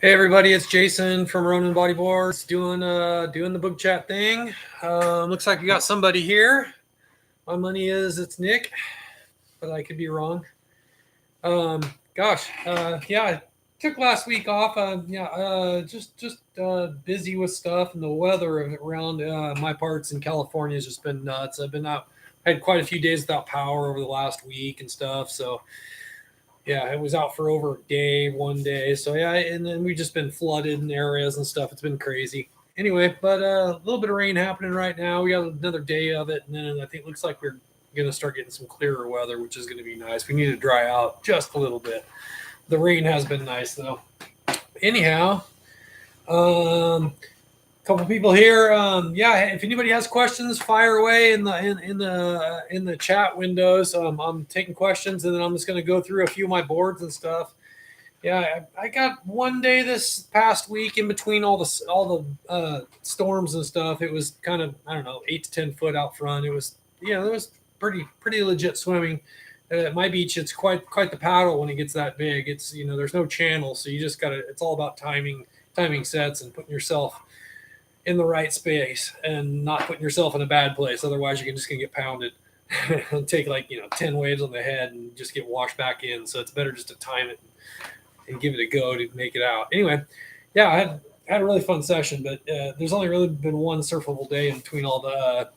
Hey everybody, it's Jason from Ronin Bodyboards doing the Boog Chat thing. Looks like we got somebody here. My money is it's Nick, but I could be wrong. Yeah, I took last week off. Just busy with stuff, and the weather around my parts in California has just been nuts. I've been out. I had quite a few days without power over the last week and stuff. So yeah, it was out for over a day, one day. So yeah, and then we've just been flooded in areas and stuff. It's been crazy. Anyway, but a little bit of rain happening right now. We got another day of it, and then I think it looks like we're going to start getting some clearer weather, which is going to be nice. We need to dry out just a little bit. The rain has been nice though. Anyhow, couple people here. Yeah, if anybody has questions, fire away in the chat windows. I'm taking questions, and then I'm just going to go through a few of my boards and stuff. Yeah, I got one day this past week in between all the storms and stuff. It was kind of, I don't know, 8 to 10 foot out front. It was, it was pretty legit swimming. At my beach, it's quite the paddle when it gets that big. It's, there's no channel, so you just gotta. It's all about timing sets and putting yourself in the right space and not putting yourself in a bad place. Otherwise, you're just gonna get pounded and take 10 waves on the head and just get washed back in. So it's better just to time it and give it a go to make it out. Anyway, yeah, I had a really fun session, but there's only really been one surfable day in between all the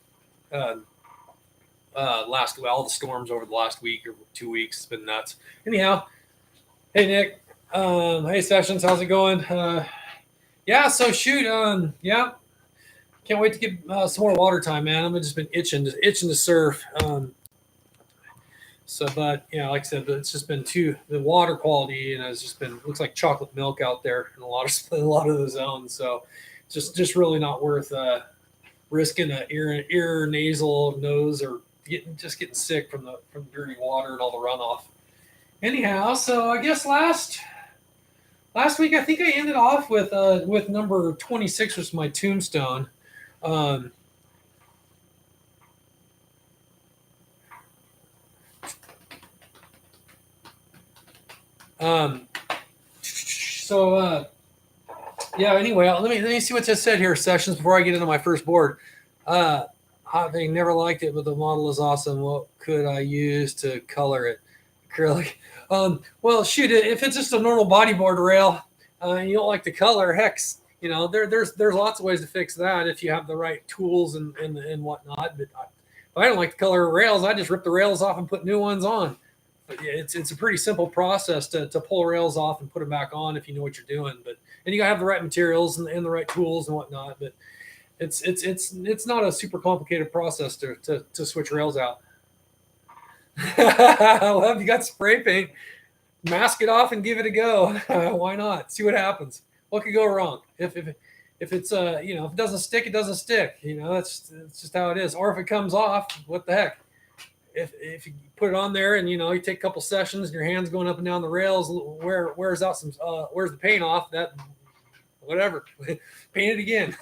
all the storms over the last week or 2 weeks. It's been nuts. Anyhow, hey Nick, hey Sessions, how's it going? Yeah, so shoot, yeah, can't wait to get some more water time, man. I've just been itching to surf. But like I said, it's just been the water quality, and it's just been looks like chocolate milk out there in a lot of in a lot of the zones. So just really not worth risking an ear, nasal, nose, or getting sick from dirty water and all the runoff. Anyhow, so I guess last week I think I ended off with number 26, which was my tombstone. Um, um, so yeah. Anyway, let me see what this said here. Sessions before I get into my first board. Hot thing, never liked it, but the model is awesome. What could I use to color it? Acrylic. Well, shoot, if it's just a normal bodyboard rail, and you don't like the color, heck, there's lots of ways to fix that if you have the right tools and whatnot. But if I don't like the color of rails, I just rip the rails off and put new ones on. But yeah, it's a pretty simple process to pull rails off and put them back on if you know what you're doing. But and you gotta have the right materials and the right tools and whatnot. But it's not a super complicated process to switch rails out. Well, if you got spray paint, mask it off and give it a go. Why not? See what happens. What could go wrong? If it's if it doesn't stick, it doesn't stick. That's just how it is. Or if it comes off, what the heck? If you put it on there and you take a couple sessions and your hands going up and down the rails, wears out some wears the paint off, that whatever, paint it again.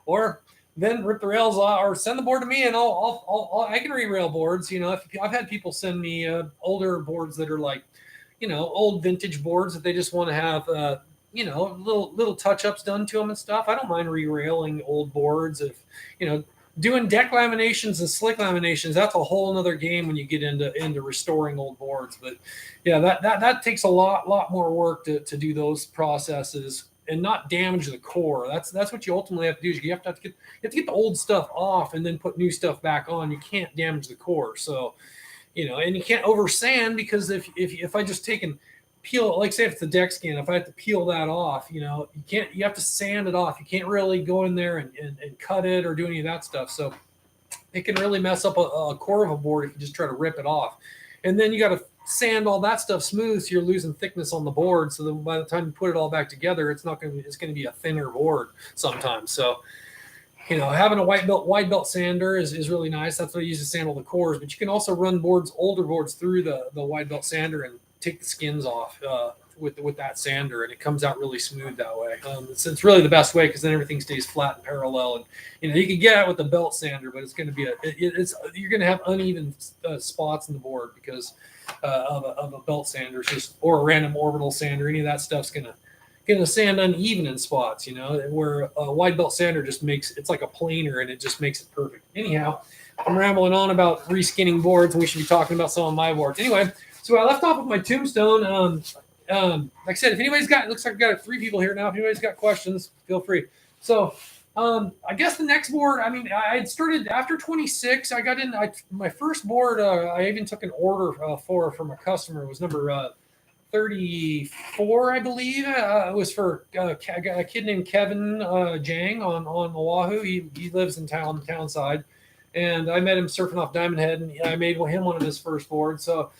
Or then rip the rails off, or send the board to me, and I can re-rail boards. If I've had people send me older boards that are like, old vintage boards that they just want to have, little touch ups done to them and stuff. I don't mind re-railing old boards if doing deck laminations and slick laminations. That's a whole other game when you get into restoring old boards. But yeah, that takes a lot more work to do those processes and not damage the core. That's what you ultimately have to do. Is you have to get the old stuff off and then put new stuff back on. You can't damage the core. So, and you can't over sand, because if I just take and peel, like say if it's a deck skin, if I have to peel that off, you have to sand it off. You can't really go in there and cut it or do any of that stuff. So it can really mess up a core of a board if you just try to rip it off. And then you got to sand all that stuff smooth, so you're losing thickness on the board. So then by the time you put it all back together, it's going to be a thinner board sometimes. So having a wide belt sander is really nice. That's what I use to sand all the cores. But you can also run older boards through the wide belt sander and take the skins off with that sander, and it comes out really smooth that way. It's really the best way, because then everything stays flat and parallel. And you can get it with the belt sander, but it's going to be you're going to have uneven spots in the board because of a belt sander, or a random orbital sander. Any of that stuff's going to getting the sand uneven in spots, you know, where a wide belt sander just makes it's like a planer and it just makes it perfect. Anyhow, I'm rambling on about reskinning boards, and we should be talking about some of my boards. Anyway, so I left off with my tombstone. Like I said, if anybody's got, it looks like I've got 3 people here now. If anybody's got questions, feel free. So I guess the next board, I mean, I had started after 26. I got in, my first board, I even took an order for from a customer. It was number 34, I believe. It was for a kid named Kevin Jang on Oahu. He lives in townside. And I met him surfing off Diamond Head, and I made him one of his first boards. So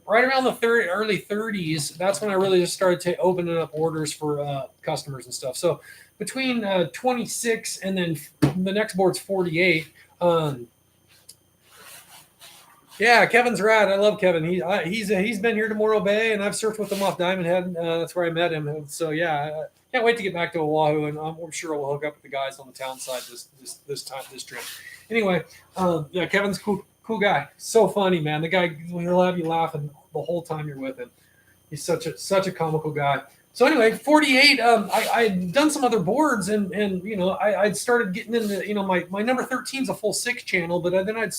right around the early 30s, that's when I really just started opening up orders for customers and stuff. So between 26 and then the next board's 48. Yeah, Kevin's rad. I love Kevin. He's been here to Morro Bay, and I've surfed with him off Diamond Head. That's where I met him. And so yeah, I can't wait to get back to Oahu, and I'm sure we'll hook up with the guys on the town side this trip. Anyway, yeah, Kevin's cool guy. So funny, man. The guy, he'll have you laughing the whole time you're with him. He's such a comical guy. So anyway, 48. I had done some other boards, and you know, I'd started getting into, you know, my number 13 is a full 6 channel, but then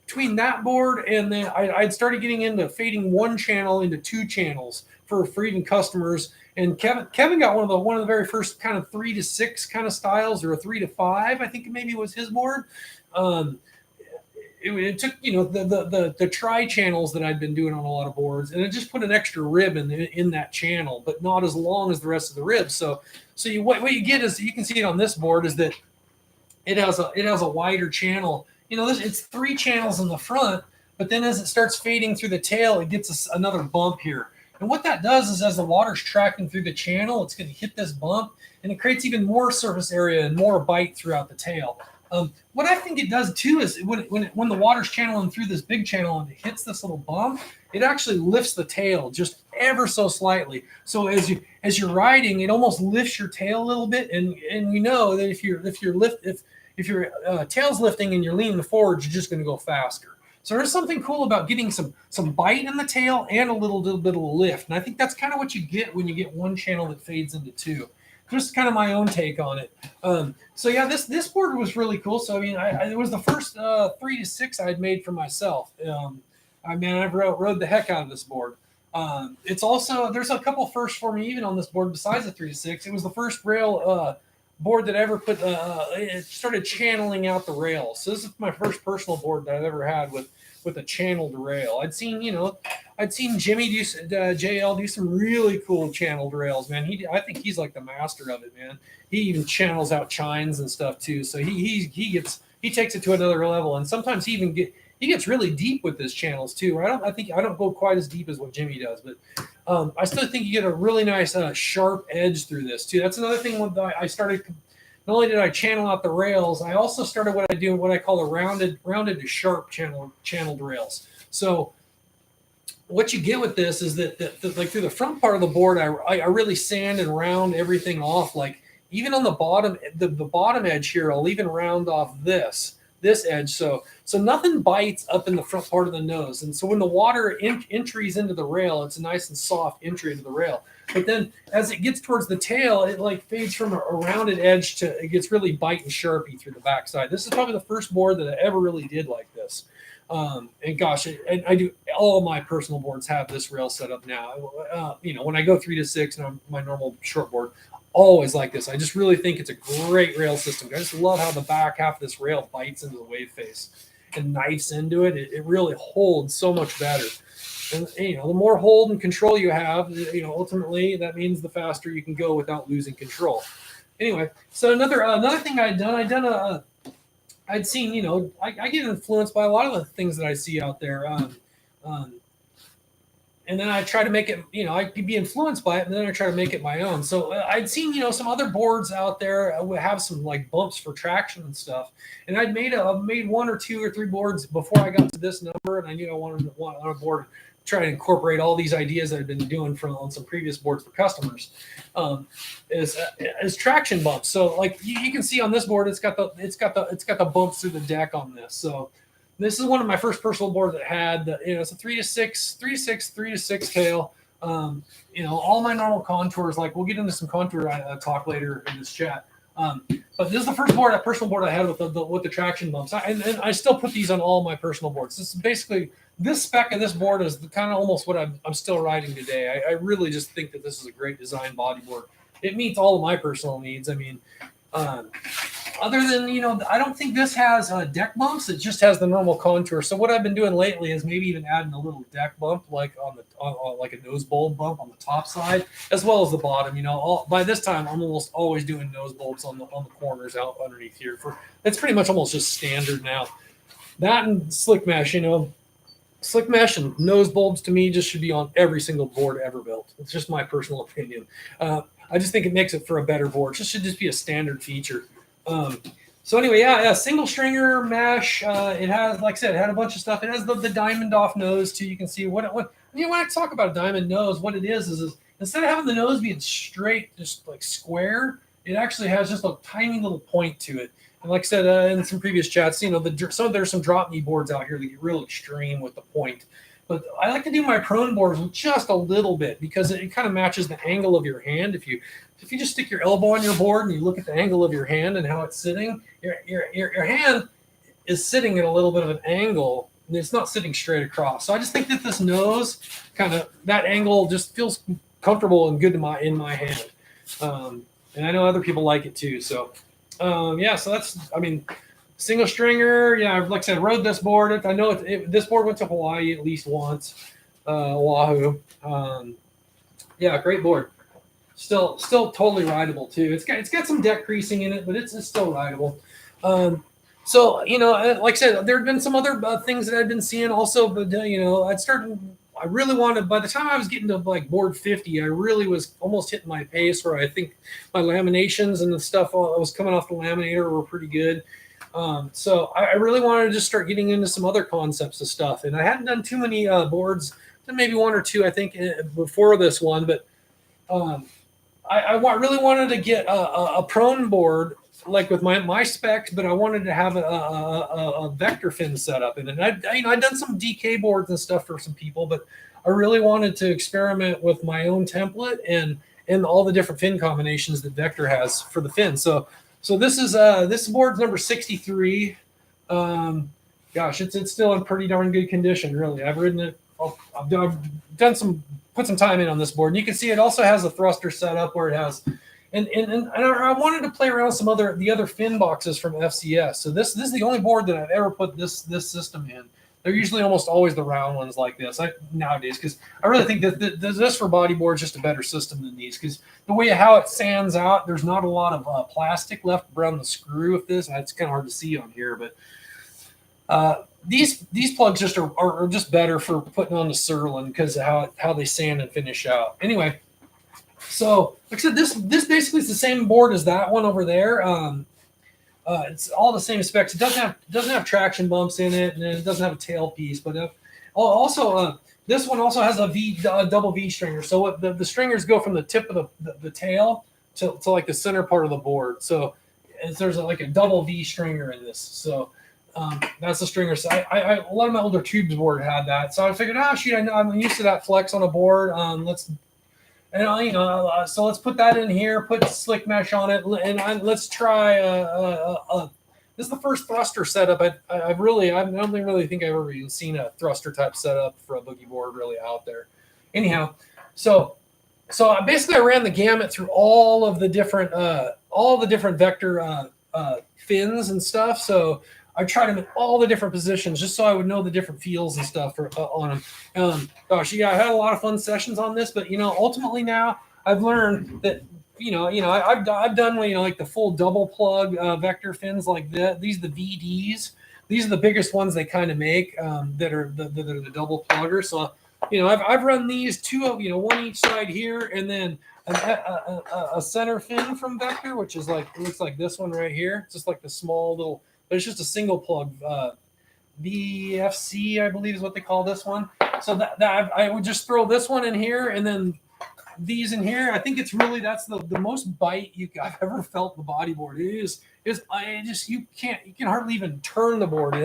between that board and then I'd started getting into fading 1 channel into 2 channels for even customers. And Kevin got one of the very first kind of 3 to 6 kind of styles, or a 3 to 5, I think maybe was his board. It took, you know, the tri channels that I'd been doing on a lot of boards, and it just put an extra rib in that channel, but not as long as the rest of the ribs. So what you get is, you can see it on this board, is that it has a wider channel. You know, it's 3 channels in the front, but then as it starts fading through the tail, it gets another bump here. And what that does is, as the water's tracking through the channel, it's going to hit this bump, and it creates even more surface area and more bite throughout the tail. What I think it does too is when the water's channeling through this big channel and it hits this little bump, it actually lifts the tail just ever so slightly. So as you're riding, it almost lifts your tail a little bit, and you know that if your tail's lifting and you're leaning forward, you're just going to go faster. So there's something cool about getting some bite in the tail and a little bit of a lift, and I think that's kind of what you get when you get 1 channel that fades into 2. Just kind of my own take on it. So yeah, this board was really cool. So I mean, it was the first 3 to 6 I had made for myself. I've rode the heck out of this board. It's also, there's a couple firsts for me even on this board besides the 3 to 6. It was the first rail board that I ever put. It started channeling out the rail. So this is my first personal board that I've ever had with a channeled rail. I'd seen Jimmy JL do some really cool channeled rails, man. I think he's like the master of it, man. He even channels out chines and stuff too. So he takes it to another level, and sometimes he gets really deep with his channels too. I don't go quite as deep as what Jimmy does, but I still think you get a really nice sharp edge through this too. That's another thing when I started. Not only did I channel out the rails, I also started what I call a rounded to sharp channeled rails. So what you get with this is that like through the front part of the board, I really sand and round everything off. Like even on the bottom, the bottom edge here, I'll even round off this edge. So nothing bites up in the front part of the nose. And so when the water entries into the rail, it's a nice and soft entry into the rail. But then as it gets towards the tail, it like fades from a rounded edge to, it gets really bite and sharpy through the backside. This is probably the first board that I ever really did like this. And gosh, and I do, all my personal boards have this rail set up now. You know, when I go 3 to 6 and I'm my normal short board, always like this. I just really think it's a great rail system. I just love how the back half of this rail bites into the wave face and knifes into it. It really holds so much better. And you know, the more hold and control you have, you know, ultimately that means the faster you can go without losing control. Anyway, so another thing I'd seen, you know, I get influenced by a lot of the things that I see out there. And then I try to make it, you know, I could be influenced by it, and then I try to make it my own. So I'd seen, you know, some other boards out there would have some like bumps for traction and stuff. And I'd made 1 or 2 or 3 boards before I got to this number, and I knew I wanted on a board try to incorporate all these ideas that I've been doing on some previous boards for customers, as traction bumps. So like you can see on this board, it's got the bumps through the deck on this. So this is one of my first personal boards that had, you know, it's a 3 to 6 tail. All my normal contours, like we'll get into some contour talk later in this chat. But this is the first personal board I had with the traction bumps. And I still put these on all my personal boards. This is basically, this spec of this board is kind of almost what I'm still riding today. I really just think that this is a great design bodyboard. It meets all of my personal needs. I mean, other than, I don't think this has deck bumps. It just has the normal contour. So what I've been doing lately is maybe even adding a little deck bump, like on like a nose bulb bump on the top side, as well as the bottom. By this time, I'm almost always doing nose bulbs on the corners out underneath here. It's pretty much almost just standard now. That and slick mesh, slick mesh and nose bulbs to me just should be on every single board ever built. It's just my personal opinion. I just think it makes it for a better board. It should just be a standard feature. So anyway, yeah, single stringer mesh. It has, like I said, it had a bunch of stuff. It has the diamond off nose too. You can see when I talk about a diamond nose, what it is instead of having the nose being straight, just like square, it actually has just a tiny little point to it. And like I said in some previous chats, there's some drop knee boards out here that get real extreme with the point. But I like to do my prone boards with just a little bit because it kind of matches the angle of your hand. If you just stick your elbow on your board and you look at the angle of your hand and how it's sitting, your hand is sitting at a little bit of an angle and it's not sitting straight across. So I just think that this nose kind of, that angle just feels comfortable and good in my hand. And I know other people like it too. So so that's, single stringer. Yeah, like I said, rode this board. I know this board went to Hawaii at least once. Oahu. Great board. Still totally rideable too. It's got some deck creasing in it, but it's still rideable. Like I said, there had been some other things that I'd been seeing also, but I really wanted, by the time I was getting to like board 50, I really was almost hitting my pace where I think my laminations and the stuff that was coming off the laminator were pretty good. So I really wanted to just start getting into some other concepts of stuff. And I hadn't done too many boards, maybe one or two, I think, before this one. But I really wanted to get a prone board, like with my specs, but I wanted to have a vector fin setup in it. And I'd done some DK boards and stuff for some people, but I really wanted to experiment with my own template and all the different fin combinations that Vector has for the fin. So this board's number 63. It's still in pretty darn good condition, really. I've ridden it. I've put some time in on this board. And you can see it also has a thruster setup where it has, and I wanted to play around with the other fin boxes from FCS. So this is the only board that I've ever put this system in. They're usually almost always the round ones like this nowadays, because I really think that this for bodyboard is just a better system than these, because the way how it sands out, there's not a lot of plastic left around the screw of this. It's kind of hard to see on here, but these plugs just are just better for putting on the Surlyn because of how they sand and finish out. Anyway, so like I said, this basically is the same board as that one over there. It's all the same specs. It doesn't have traction bumps in it, and it doesn't have a tail piece. But also this one also has a double V stringer. So the stringers go from the tip of the tail to like the center part of the board. So there's like a double V stringer in this. So that's the stringer. So a lot of my older tubes board had that. So I figured, I'm used to that flex on a board. So let's put that in here, put slick mesh on it, and let's try this is the first thruster setup. I don't really think I've ever even seen a thruster type setup for a boogie board really out there. Anyhow, so basically I ran the gamut through all the different vector fins and stuff. So I tried them in all the different positions just so I would know the different feels and stuff on them. I had a lot of fun sessions on this, but ultimately now I've learned that I've done like the full double plug vector fins like that. These are the VDs. These are the biggest ones they kind of make that are the double pluggers. So I've run these two of one each side here, and then a center fin from Vector, which is like, it looks like this one right here. It's just like the small little. But it's just a single plug, VFC, I believe is what they call this one. So that I would just throw this one in here, and then these in here, I think it's really, that's the most bite I've ever felt the bodyboard. It just you can hardly even turn the board.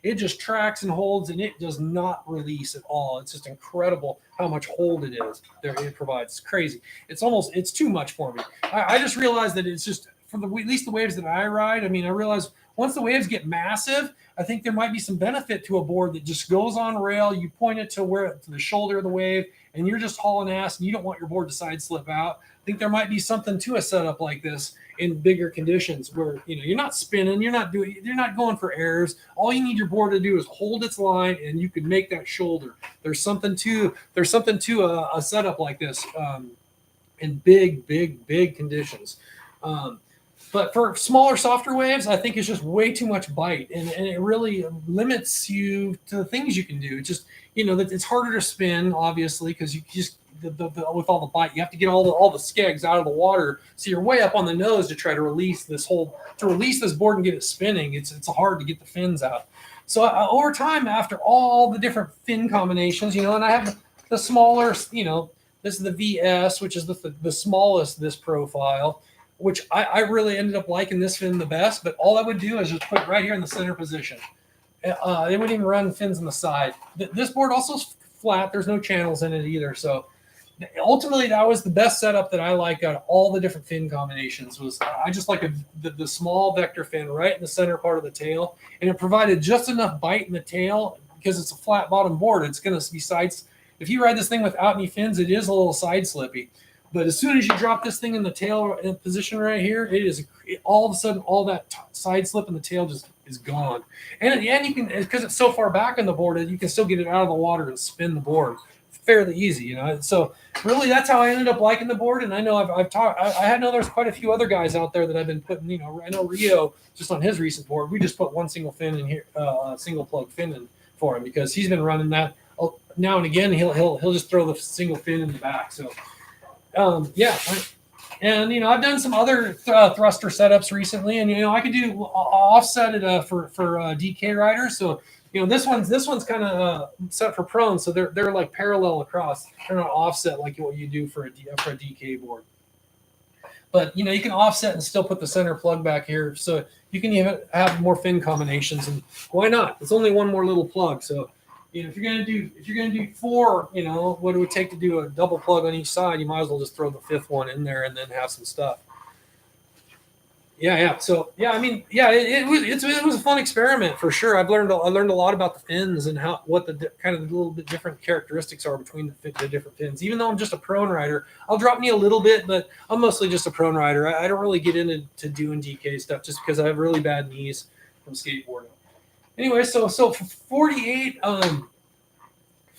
It just tracks and holds, and it does not release at all. It's just incredible how much hold it is there it provides. It's crazy. It's too much for me. I just realized that it's just, for at least the waves that I ride. I mean, I realize once the waves get massive, I think there might be some benefit to a board that just goes on rail. You point it to the shoulder of the wave, and you're just hauling ass, and you don't want your board to side slip out. I think there might be something to a setup like this in bigger conditions where you're not spinning, you're not going for errors. All you need your board to do is hold its line, and you can make that shoulder. There's something to a setup like this in big conditions. But for smaller, softer waves, I think it's just way too much bite, and it really limits you to the things you can do. It's just, it's harder to spin, obviously, because you just, with all the bite, you have to get all the skegs out of the water. So you're way up on the nose to try to release this board and get it spinning. It's hard to get the fins out. So over time, after all the different fin combinations, and I have the smaller, this is the VS, which is the smallest this profile, which I really ended up liking this fin the best. But all I would do is just put it right here in the center position. They wouldn't even run fins on the side. This board also is flat. There's no channels in it either. So ultimately, that was the best setup that I like out of all the different fin combinations. I just like the small vector fin right in the center part of the tail. And it provided just enough bite in the tail because it's a flat bottom board. It's going to be sides. If you ride this thing without any fins, it is a little side slippy. But as soon as you drop this thing in the tail in position right here, all of a sudden, all that side slip in the tail just is gone. And you can, because it's so far back on the board, you can still get it out of the water and spin the board fairly easy, So really, that's how I ended up liking the board. And I know I've talked. I know there's quite a few other guys out there that I've been putting. I know Rio, just on his recent board, we just put one single fin in here, single plug fin in for him because he's been running that now and again. He'll just throw the single fin in the back. So. And I've done some other thruster setups recently, and I could do offset it for DK riders. So this one's kind of set for prone, so they're like parallel across. They're not offset like what you do for a DK board. But you can offset and still put the center plug back here, so you can even have more fin combinations. And why not? It's only one more little plug, so. If you're gonna do 4, what it would take to do a double plug on each side, you might as well just throw the 5th one in there and then have some stuff. Yeah. So it was a fun experiment for sure. I learned a lot about the fins and what the kind of the little bit different characteristics are between the different fins. Even though I'm just a prone rider, I'll drop knee a little bit, but I'm mostly just a prone rider. I don't really get into doing DK stuff just because I have really bad knees from skateboarding. Anyway, so for 48, that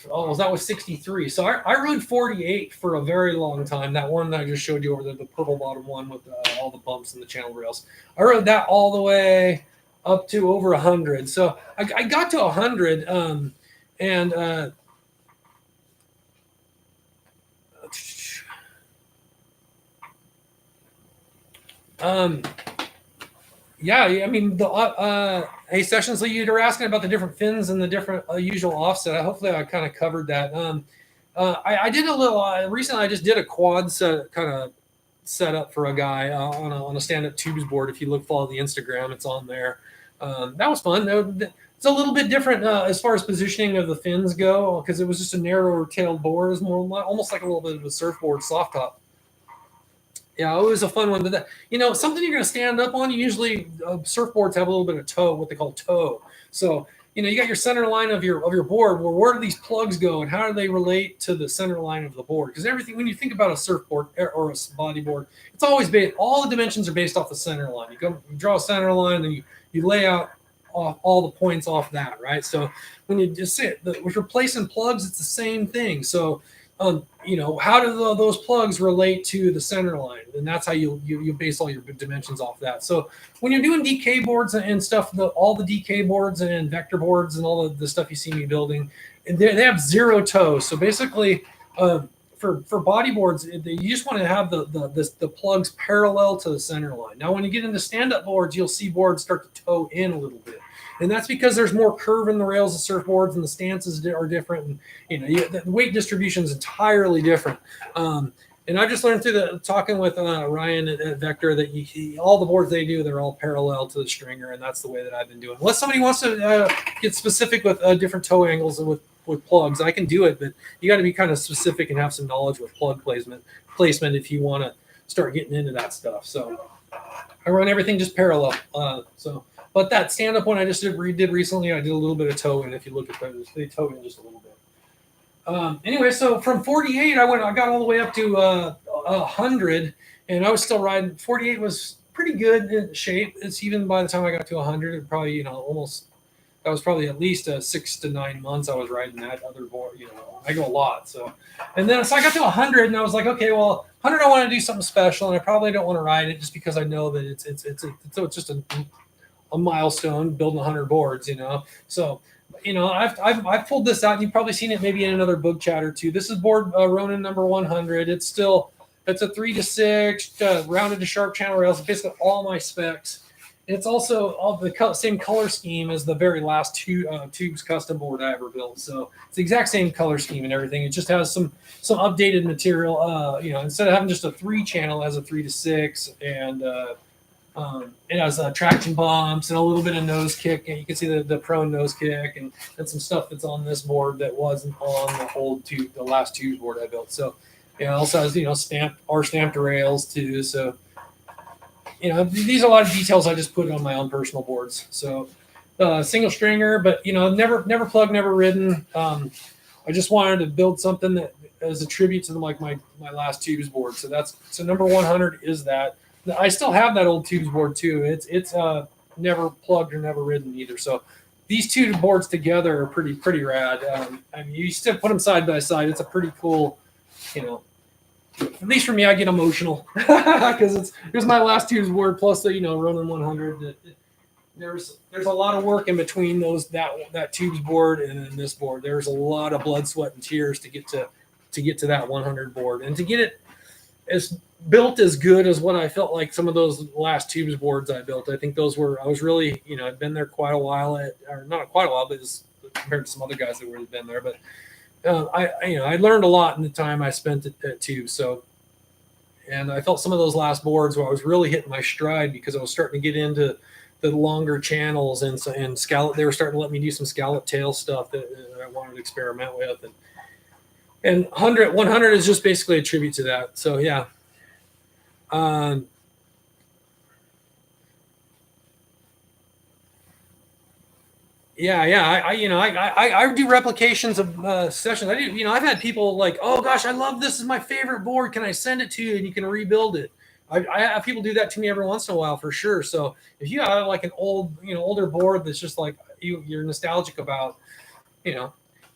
was 63. So I rode 48 for a very long time. That one that I just showed you over there, the purple bottom one with all the bumps and the channel rails. I rode that all the way up to over 100. So I got to 100, I mean, hey, Sessions, you were asking about the different fins and the different usual offset. Hopefully, I kind of covered that. I did a little recently. I just did a quad setup for a guy on a stand-up tubes board. If you follow the Instagram, it's on there. That was fun. It's a little bit different as far as positioning of the fins go because it was just a narrower tailed board. It was more almost like a little bit of a surfboard soft top. Yeah, it was a fun one. But something you're going to stand up on. Usually, surfboards have a little bit of toe, what they call toe. So, you got your center line of your board. Well, where do these plugs go, and how do they relate to the center line of the board? Because everything, when you think about a surfboard or a bodyboard, it's always based. All the dimensions are based off the center line. You draw a center line, and you lay out all the points off that, right? So when you just say if you're placing plugs, it's the same thing. So. How do those plugs relate to the center line? And that's how you base all your dimensions off that. So when you're doing DK boards and stuff, all the DK boards and vector boards and all of the stuff you see me building, they have 0 toes. So basically, for bodyboards, you just want to have the plugs parallel to the center line. Now, when you get into stand-up boards, you'll see boards start to toe in a little bit. And that's because there's more curve in the rails of surfboards and the stances are different. And, the weight distribution is entirely different. And I just learned through the talking with Ryan at Vector that all the boards they do, they're all parallel to the stringer, and that's the way that I've been doing. Unless somebody wants to get specific with different toe angles and with plugs, I can do it, but you got to be kind of specific and have some knowledge with plug placement if you want to start getting into that stuff. So I run everything just parallel. But that stand up one I just did recently, I did a little bit of toe in. If you look at those, they toe in just a little bit. Anyway, so from 48, I got all the way up to 100, and I was still riding. 48 was pretty good in shape. It's even by the time I got to 100, it probably, almost, that was probably at least 6 to 9 months I was riding that other board. I go a lot. So, and then, so I got to 100, and I was like, okay, well, 100, I want to do something special, and I probably don't want to ride it just because I know that it's just a milestone building 100 boards, So, I've pulled this out. You've probably seen it maybe in another Boog Chat or two. This is board Ronin number 100. It's a 3 to 6 rounded to sharp channel rails. Basically all my specs. It's also all the same color scheme as the very last tubes custom board I ever built. So it's the exact same color scheme and everything. It just has some updated material. Instead of having just a 3 channel, it has a 3 to 6 and. It has traction bumps and a little bit of nose kick, and you can see the prone nose kick and some stuff that's on this board that wasn't on the last tubes board I built. So, it also has stamped rails too. So, these are a lot of details I just put on my own personal boards. So, single stringer, but never plugged, never ridden. I just wanted to build something that as a tribute to my last tubes board. So number 100 is that. I still have that old tubes board too. It's never plugged or never ridden either. So these two boards together are pretty rad. You still put them side by side. It's a pretty cool, at least for me, I get emotional because here's my last tubes board plus the Ronin 100. There's a lot of work in between that tubes board and then this board. There's a lot of blood, sweat, and tears to get to that 100 board and to get it as built as good as what I felt like some of those last tubes boards I built. I think those were, I was really, I'd been there quite a while or not quite a while, but just compared to some other guys that would have been there. But I learned a lot in the time I spent at tubes. So, and I felt some of those last boards where I was really hitting my stride because I was starting to get into the longer channels and scallop. They were starting to let me do some scallop tail stuff that I wanted to experiment with. And 100 is just basically a tribute to that. So yeah. I do replications of sessions. I do, I've had people like, oh gosh, I love this. Is my favorite board. Can I send it to you and you can rebuild it? I have people do that to me every once in a while for sure. So if you have like an older board that's just like you're nostalgic about,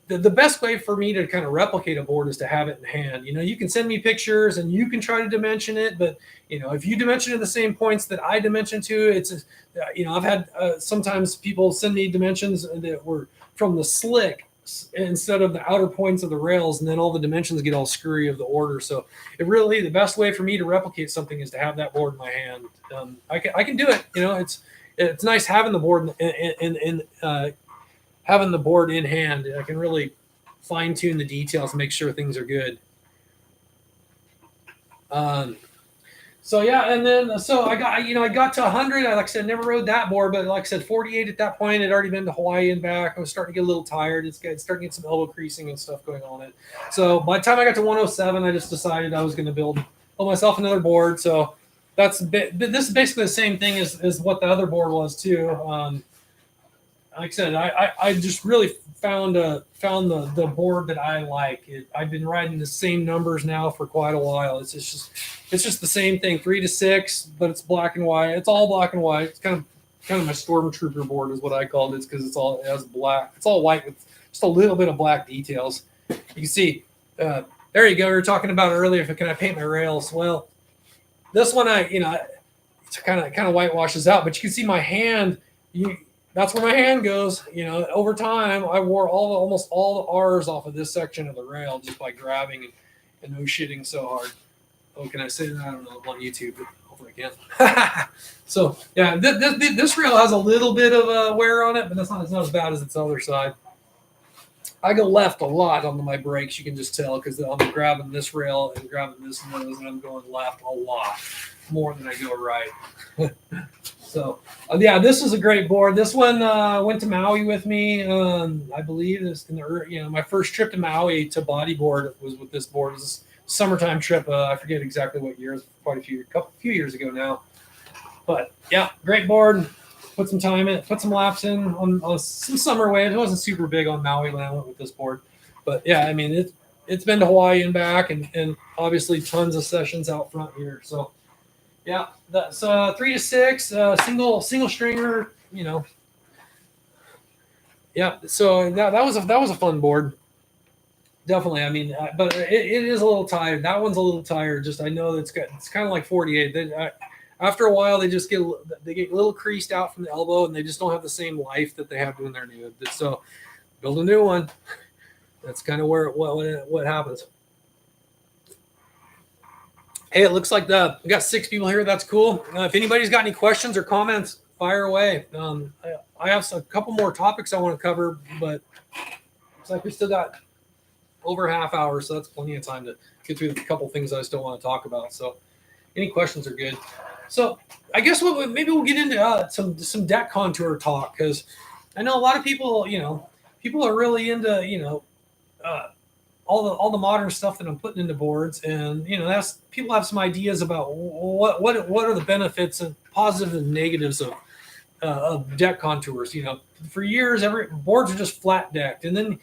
the best way for me to kind of replicate a board is to have it in hand. You can send me pictures and you can try to dimension it, but if you dimension it the same points that I dimension to, I've had sometimes people send me dimensions that were from the slick instead of the outer points of the rails, and then all the dimensions get all screwy of the order. So the best way for me to replicate something is to have that board in my hand. I can do it. It's nice having the board in having the board in hand. I can really fine tune the details and make sure things are good. So yeah, and then so I got to 100. Like I said, never rode that board, but like I said, 48 at that point, I'd already been to Hawaii and back. I was starting to get a little tired. It's starting to get some elbow creasing and stuff going on it. So by the time I got to 107, I just decided I was going to build myself another board. So this is basically the same thing as what the other board was too. Like I said, I just really found the board that I like. I've been riding the same numbers now for quite a while. It's just the same thing, 3 to 6, but it's black and white. It's all black and white. It's kind of my stormtrooper board is what I called it, because it has black. It's all white with just a little bit of black details. You can see there you go. We were talking about earlier. Can I paint my rails? Well, this one it kind of whitewashes out, but you can see my hand. That's where my hand goes. Over time, I wore almost all the R's off of this section of the rail just by grabbing and no shitting so hard. Oh, can I say that? I don't know. I'm on YouTube, but hopefully I can. So yeah, this rail has a little bit of wear on it, but it's not as bad as its other side. I go left a lot on my brakes. You can just tell because I'm grabbing this rail and grabbing this nose, and I'm going left a lot more than I go right. So, yeah, this is a great board. This one went to Maui with me. I believe this in the my first trip to Maui to bodyboard was with this board. It was a summertime trip. I forget exactly what year. It was quite a few years ago now. But yeah, great board. Put some time in, put some laps in on some summer waves. It wasn't super big on Maui when I went with this board, but yeah, I mean it's been to Hawaii and back, and obviously tons of sessions out front here. So yeah, that's 3 to 6, single stringer. Yeah. So that was a fun board. Definitely. I mean, but it is a little tired. That one's a little tired. Just I know it's kind of like 48. After a while, they get a little creased out from the elbow, and they just don't have the same life that they have when they're new. So build a new one. That's kind of where what happens. Hey, it looks like we got 6 people here. That's cool. If anybody's got any questions or comments, fire away. I have a couple more topics I want to cover, but looks like we still got over a half hour, so that's plenty of time to get through a couple things I still want to talk about. So any questions are good. So I guess maybe we'll get into some deck contour talk, because I know a lot of people, people are really into, all the modern stuff that I'm putting into boards, and that's people have some ideas about what are the benefits and positives and negatives of deck contours. For years, boards are just flat decked, and then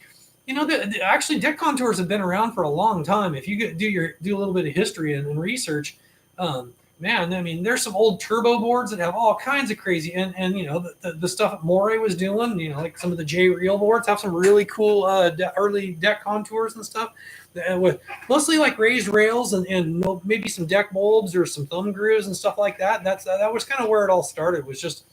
actually deck contours have been around for a long time. If you do a little bit of history and research, man, I mean, there's some old turbo boards that have all kinds of crazy, and the stuff that Moray was doing, like some of the J reel boards have some really cool early deck contours and stuff, with mostly like raised rails and maybe some deck bulbs or some thumb grooves and stuff like that. That was kind of where it all started. Was just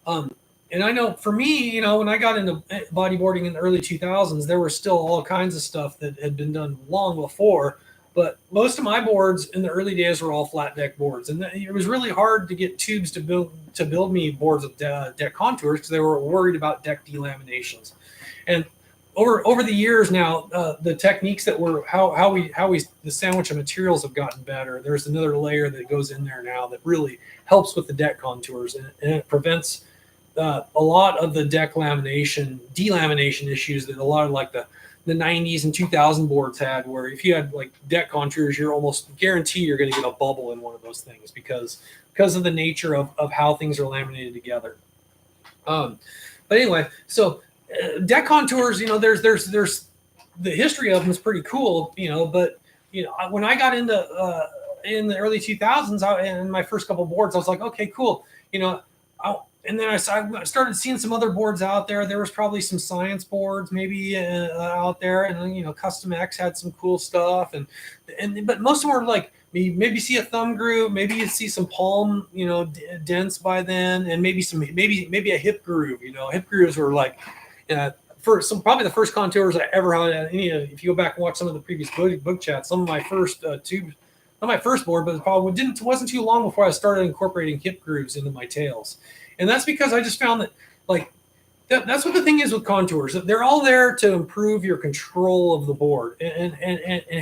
and I know for me, when I got into bodyboarding in the early 2000s, there was still all kinds of stuff that had been done long before. But most of my boards in the early days were all flat deck boards, and it was really hard to get tubes to build me boards with deck contours, because they were worried about deck delaminations. And over the years now, the techniques that were how we the sandwich of materials have gotten better. There's another layer that goes in there now that really helps with the deck contours, and it prevents a lot of the deck delamination issues that a lot of like the 90s and 2000 boards had, where if you had like deck contours, you're almost guaranteed you're going to get a bubble in one of those things because of the nature of how things are laminated together. But anyway, so deck contours, there's the history of them is pretty cool, but when I got into in the early 2000s, in my first couple of boards, I was like, okay, cool, and then I started seeing some other boards out there. There was probably some science boards maybe out there, and Custom X had some cool stuff, but most of them were like maybe see a thumb groove, maybe you see some palm dents by then, and maybe a hip groove. Hip grooves were like probably the first contours I ever had. If you go back and watch some of the previous Boog Chats, some of my first tubes. Not my first board, but it wasn't too long before I started incorporating hip grooves into my tails. And that's because I just found that that's what the thing is with contours. They're all there to improve your control of the board and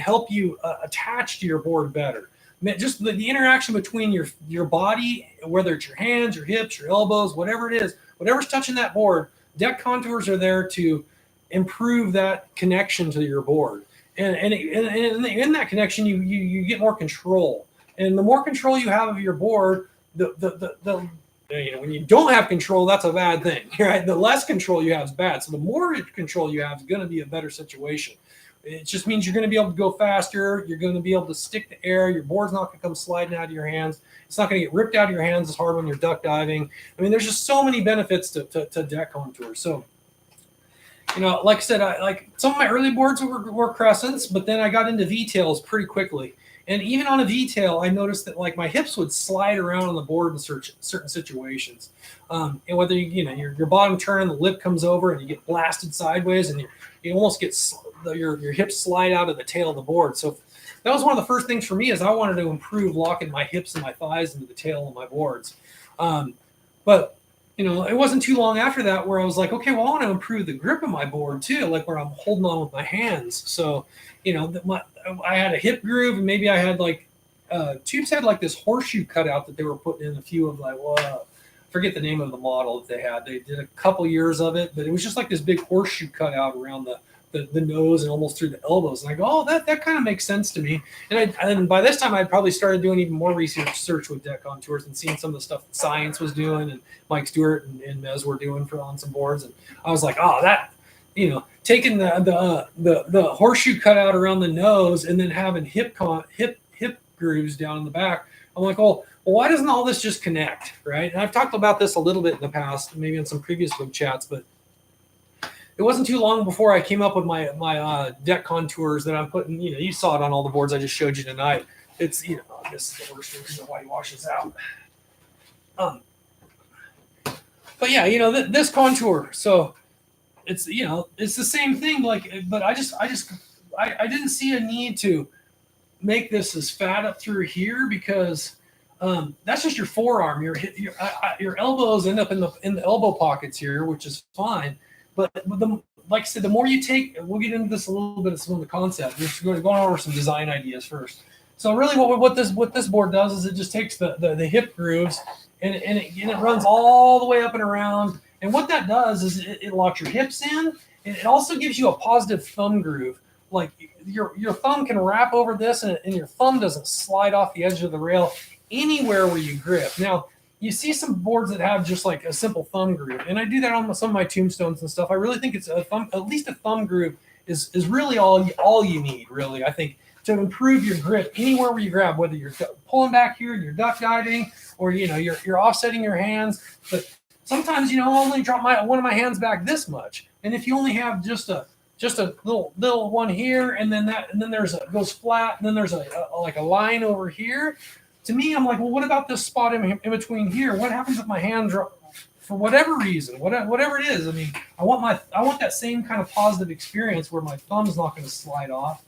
help you attach to your board better. Just the interaction between your body, whether it's your hands, your hips, your elbows, whatever it is, whatever's touching that board, deck contours are there to improve that connection to your board. And in that connection, you get more control. And the more control you have of your board, when you don't have control, that's a bad thing, right? The less control you have is bad. So the more control you have is going to be a better situation. It just means you're going to be able to go faster. You're going to be able to stick to air. Your board's not going to come sliding out of your hands. It's not going to get ripped out of your hands as hard when you're duck diving. I mean, there's just so many benefits to deck contours. So, like I said, like some of my early boards were crescents, but then I got into V-tails pretty quickly. And even on a V-tail, I noticed that like my hips would slide around on the board in certain situations. And whether your bottom turn and the lip comes over and you get blasted sideways, and you almost get your hips slide out of the tail of the board. So that was one of the first things for me, is I wanted to improve locking my hips and my thighs into the tail of my boards. But it wasn't too long after that where I was like, okay, well, I want to improve the grip of my board too, like where I'm holding on with my hands. So, I had a hip groove, and maybe I had like Tubes had like this horseshoe cutout that they were putting in a few of, like, well, forget the name of the model that they had. They did a couple years of it, but it was just like this big horseshoe cutout around the nose and almost through the elbows. And I go, oh, that kind of makes sense to me. And by this time, I'd probably started doing even more research with deck contours and seeing some of the stuff that Science was doing and Mike Stewart and Mez were doing on some boards. And I was like, oh, that, taking the horseshoe cutout around the nose and then having hip grooves down in the back. I'm like, oh, well, why doesn't all this just connect, right? And I've talked about this a little bit in the past, maybe in some previous Boog Chats, but it wasn't too long before I came up with my deck contours that I'm putting. You saw it on all the boards I just showed you tonight. It's, this is the worst reason why you wash this out. But yeah, this contour. So it's, it's the same thing. But I didn't see a need to make this as fat up through here, because that's just your forearm. Your elbows end up in the elbow pockets here, which is fine. But like I said, the more you take, we'll get into this a little bit of some of the concept. We're just going over some design ideas first. So really, what this board does is it just takes the hip grooves and it runs all the way up and around. And what that does is it locks your hips in, and it also gives you a positive thumb groove. Like your thumb can wrap over this, and your thumb doesn't slide off the edge of the rail anywhere where you grip. Now, you see some boards that have just like a simple thumb groove, and I do that on some of my tombstones and stuff. I really think it's at least a thumb groove is really all you need, really. I think, to improve your grip anywhere where you grab, whether you're pulling back here, you're duck diving, or you're offsetting your hands. But sometimes I'll only drop one of my hands back this much, and if you only have just a little one here, and then goes flat, and then there's a line over here. To me, I'm like, well, what about this spot in between here? What happens if my hand drop for whatever reason, whatever it is? I mean, I want that same kind of positive experience where my thumb's not going to slide off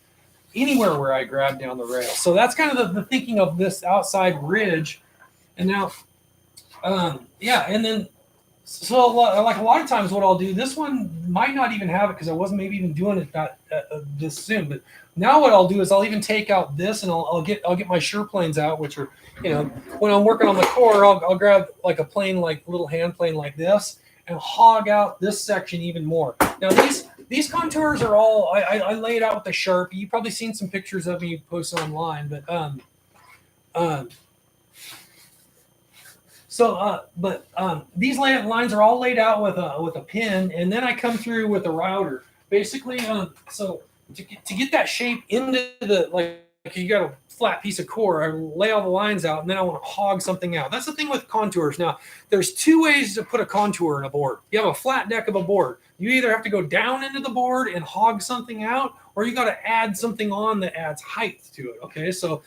anywhere where I grab down the rail. So that's kind of the thinking of this outside ridge. And now, and then. So like a lot of times what I'll do, this one might not even have it because I wasn't maybe even doing it this soon. But now what I'll do is I'll even take out this, and I'll get my sure planes out, which are, when I'm working on the core, I'll grab like a plane, like little hand plane like this, and hog out this section even more. Now these contours are all I lay it out with a Sharpie. You've probably seen some pictures of me posted online, but these lines are all laid out with a pin, and then I come through with a router. Basically, so to get that shape into you got a flat piece of core, I lay all the lines out, and then I want to hog something out. That's the thing with contours. Now, there's two ways to put a contour in a board. You have a flat deck of a board. You either have to go down into the board and hog something out, or you got to add something on that adds height to it. Okay, so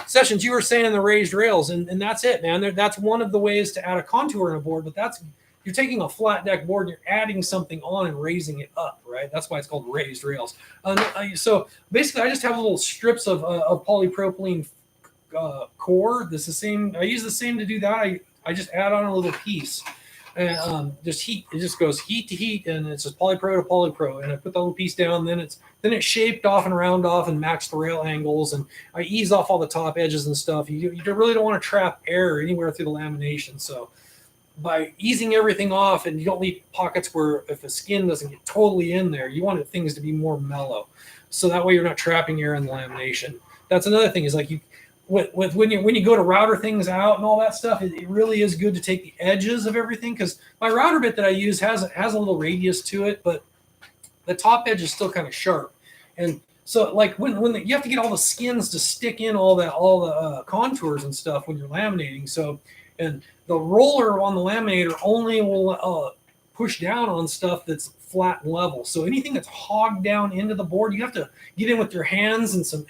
Sessions, you were saying the raised rails, and that's it, man. That's one of the ways to add a contour in a board, but you're taking a flat deck board and you're adding something on and raising it up, right? That's why it's called raised rails. So basically, I just have little strips of polypropylene core. This is the same. I use the same to do that. I just add on a little piece. And just heat. It just goes heat to heat, and it's just polypro to polypro. And I put the little piece down, then it's shaped off and round off and match the rail angles, and I ease off all the top edges and stuff. You really don't want to trap air anywhere through the lamination. So by easing everything off, and you don't leave pockets where if the skin doesn't get totally in there, you want things to be more mellow. So that way you're not trapping air in the lamination. That's another thing, is like when you go to router things out and all that stuff, it really is good to take the edges of everything, because my router bit that I use has a little radius to it, but the top edge is still kind of sharp. And so like when you have to get all the skins to stick in all the contours and stuff when you're laminating. So, and the roller on the laminator only will push down on stuff that's flat and level. So anything that's hogged down into the board, you have to get in with your hands and some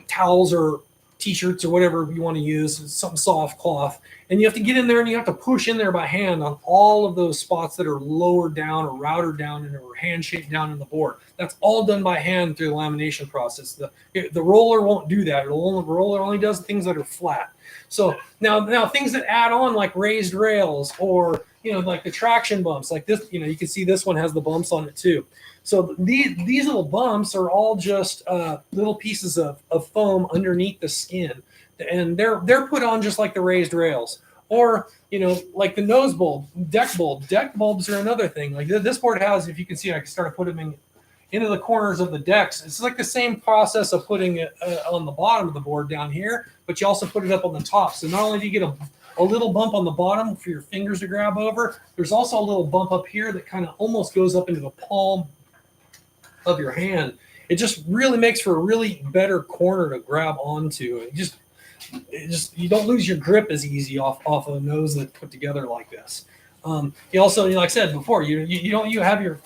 towels or t-shirts or whatever you want to use, something soft cloth, and you have to get in there and you have to push in there by hand on all of those spots that are lowered down or routed down and or hand shaped down in the board. That's all done by hand through the lamination process. The roller won't do that. The roller only does things that are flat. So now things that add on, like raised rails or like the traction bumps, like this, you can see this one has the bumps on it too. So these little bumps are all just little pieces of foam underneath the skin, and they're put on just like the raised rails, or like the nose bulb, deck bulb. Deck bulbs are another thing. Like this board has, if you can see, I can start to put them into the corners of the decks. It's like the same process of putting it on the bottom of the board down here, but you also put it up on the top. So not only do you get a little bump on the bottom for your fingers to grab over, there's also a little bump up here that kind of almost goes up into the palm of your hand. It just really makes for a really better corner to grab onto. It just you don't lose your grip as easy off of a nose that's put together like this. You also, like I said before, you don't have your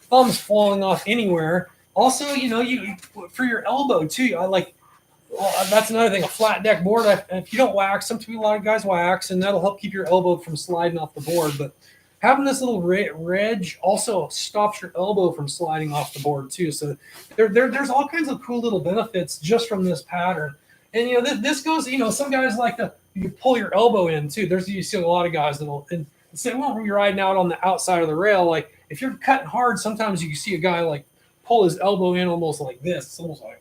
thumbs falling off anywhere. Also, you for your elbow too. That's another thing. A flat deck board, if you don't wax, a lot of guys wax, and that'll help keep your elbow from sliding off the board. But having this little ridge also stops your elbow from sliding off the board too. So there's all kinds of cool little benefits just from this pattern. And this goes, some guys like you pull your elbow in too. You see a lot of guys that'll, and say, well, when you're riding out on the outside of the rail, like if you're cutting hard, sometimes you see a guy like pull his elbow in almost like this. It's almost like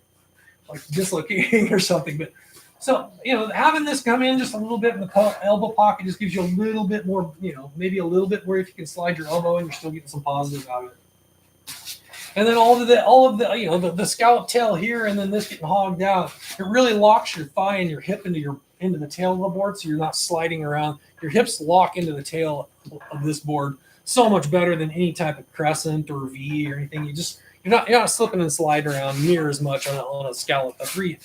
dislocating or something. But so, having this come in just a little bit in the elbow pocket just gives you a little bit more, maybe a little bit where if you can slide your elbow in, you're still getting some positive out of it. And then all of the the scallop tail here, and then this getting hogged out, it really locks your thigh and your hip into the tail of the board, so you're not sliding around. Your hips lock into the tail of this board so much better than any type of crescent or V or anything. You're not slipping and sliding around near as much on a scallop. A three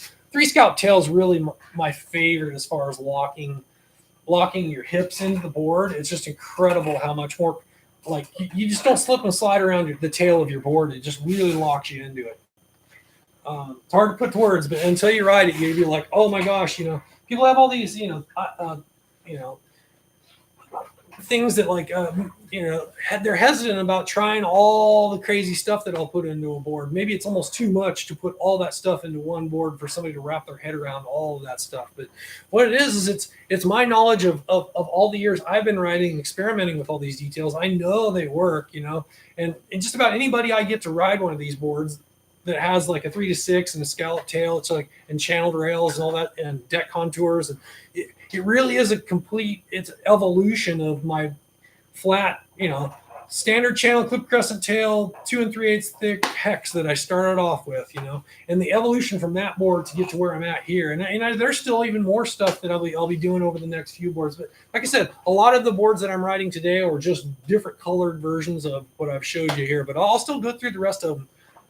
scallop tail is really my favorite as far as locking your hips into the board. It's just incredible how much more, like, you just don't slip and slide around the tail of your board. It just really locks you into it. It's hard to put to words, but until you ride it, you'll be like, oh my gosh, people have all these, things that they're hesitant about trying all the crazy stuff that I'll put into a board. Maybe it's almost too much to put all that stuff into one board for somebody to wrap their head around all of that stuff. But what it is it's my knowledge of all the years I've been riding and experimenting with all these details. I know they work, and just about anybody I get to ride one of these boards that has like a 3-6 and a scallop tail, it's like, and channeled rails and all that, and deck contours, and it really is it's evolution of my flat, standard channel clip crescent tail, 2 3/8 thick hex that I started off with, and the evolution from that board to get to where I'm at here. And there's still even more stuff that I'll be doing over the next few boards. But like I said, a lot of the boards that I'm riding today are just different colored versions of what I've showed you here. But I'll still go through the rest of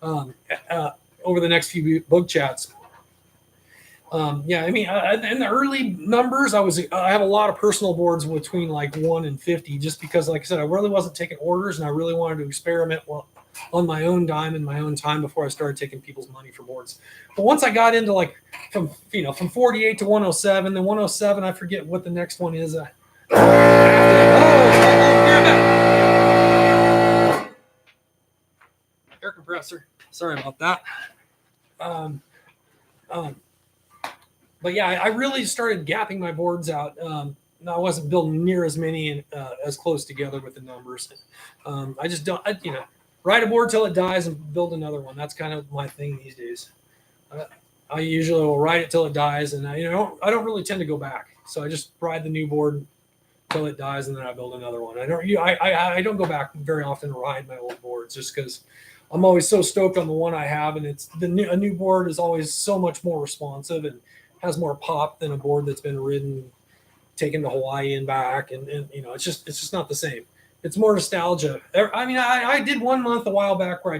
them over the next few Boog Chats. In the early numbers, I have a lot of personal boards between like 1 and 50, just because, like I said, I really wasn't taking orders, and I really wanted to experiment on my own dime and my own time before I started taking people's money for boards. But once I got into from 48 to 107, then 107, I forget what the next one is. Air compressor. Sorry about that. But yeah, I really started gapping my boards out. I wasn't building near as many as close together with the numbers. I just don't, ride a board till it dies and build another one. That's kind of my thing these days. I usually will ride it till it dies, and I don't really tend to go back. So I just ride the new board till it dies, and then I build another one. I don't go back very often to ride my old boards, just because I'm always so stoked on the one I have, and a new board is always so much more responsive and has more pop than a board that's been ridden, taken to Hawaii and back, and it's just not the same. It's more nostalgia. I did 1 month a while back where I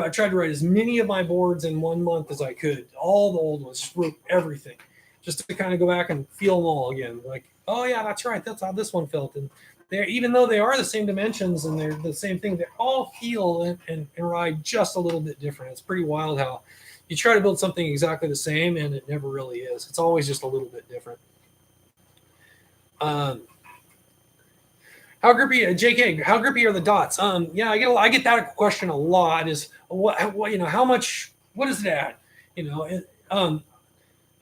tried to ride as many of my boards in 1 month as I could, all the old ones, just wrote everything, just to kind of go back and feel them all again. Like, oh yeah, that's right, that's how this one felt. And even though they are the same dimensions and they're the same thing, they all feel and ride just a little bit different. It's pretty wild how you try to build something exactly the same, and it never really is. It's always just a little bit different. How grippy, JK? How grippy are the dots? Yeah, I get that question a lot. Is what you know? How much? What is it at? You know,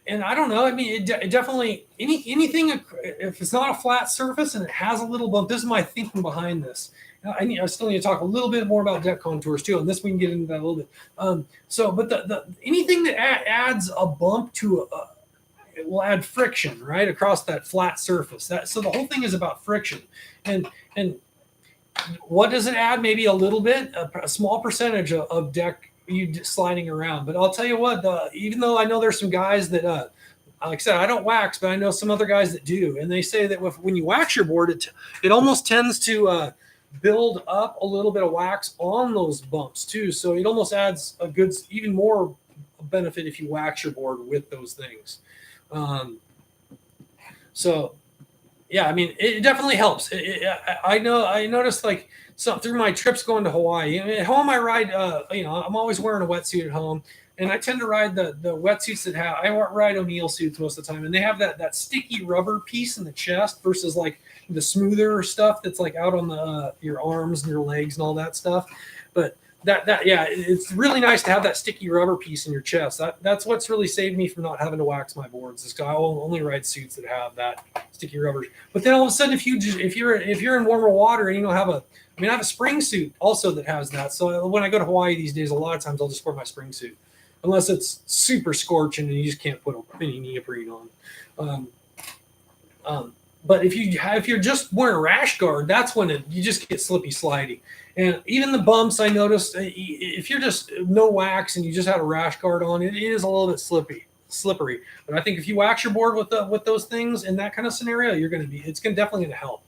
and I don't know. I mean, it definitely anything if it's not a flat surface and it has a little bump. This is my thinking behind this. I still need to talk a little bit more about deck contours too, and this we can get into that a little bit. But the anything that adds a bump to it will add friction right across that flat surface. So the whole thing is about friction, and what does it add? Maybe a little bit, a small percentage of deck you sliding around. But I'll tell you what, even though I know there's some guys that, like I said, I don't wax, but I know some other guys that do, and they say that when you wax your board, it almost tends to build up a little bit of wax on those bumps too. So it almost adds a good, even more benefit if you wax your board with those things. So yeah, I mean, it definitely helps. I noticed like through my trips going to Hawaii. At home, I ride. I'm always wearing a wetsuit at home, and I tend to ride the wetsuits that have. I ride O'Neill suits most of the time, and they have that sticky rubber piece in the chest versus like the smoother stuff that's like out on your arms and your legs and all that stuff. But it's really nice to have that sticky rubber piece in your chest. That's what's really saved me from not having to wax my boards. Is I will only ride suits that have that sticky rubber. But then all of a sudden, if you're in warmer water and you don't have I have a spring suit also that has that. So when I go to Hawaii these days, a lot of times I'll just wear my spring suit, unless it's super scorching and you just can't put any neoprene on. But if you're just wearing a rash guard, that's when you just get slippy slidey. And even the bumps, I noticed if you're just no wax and you just had a rash guard on, it is a little bit slippery. But I think if you wax your board with those things in that kind of scenario, it's definitely going to help.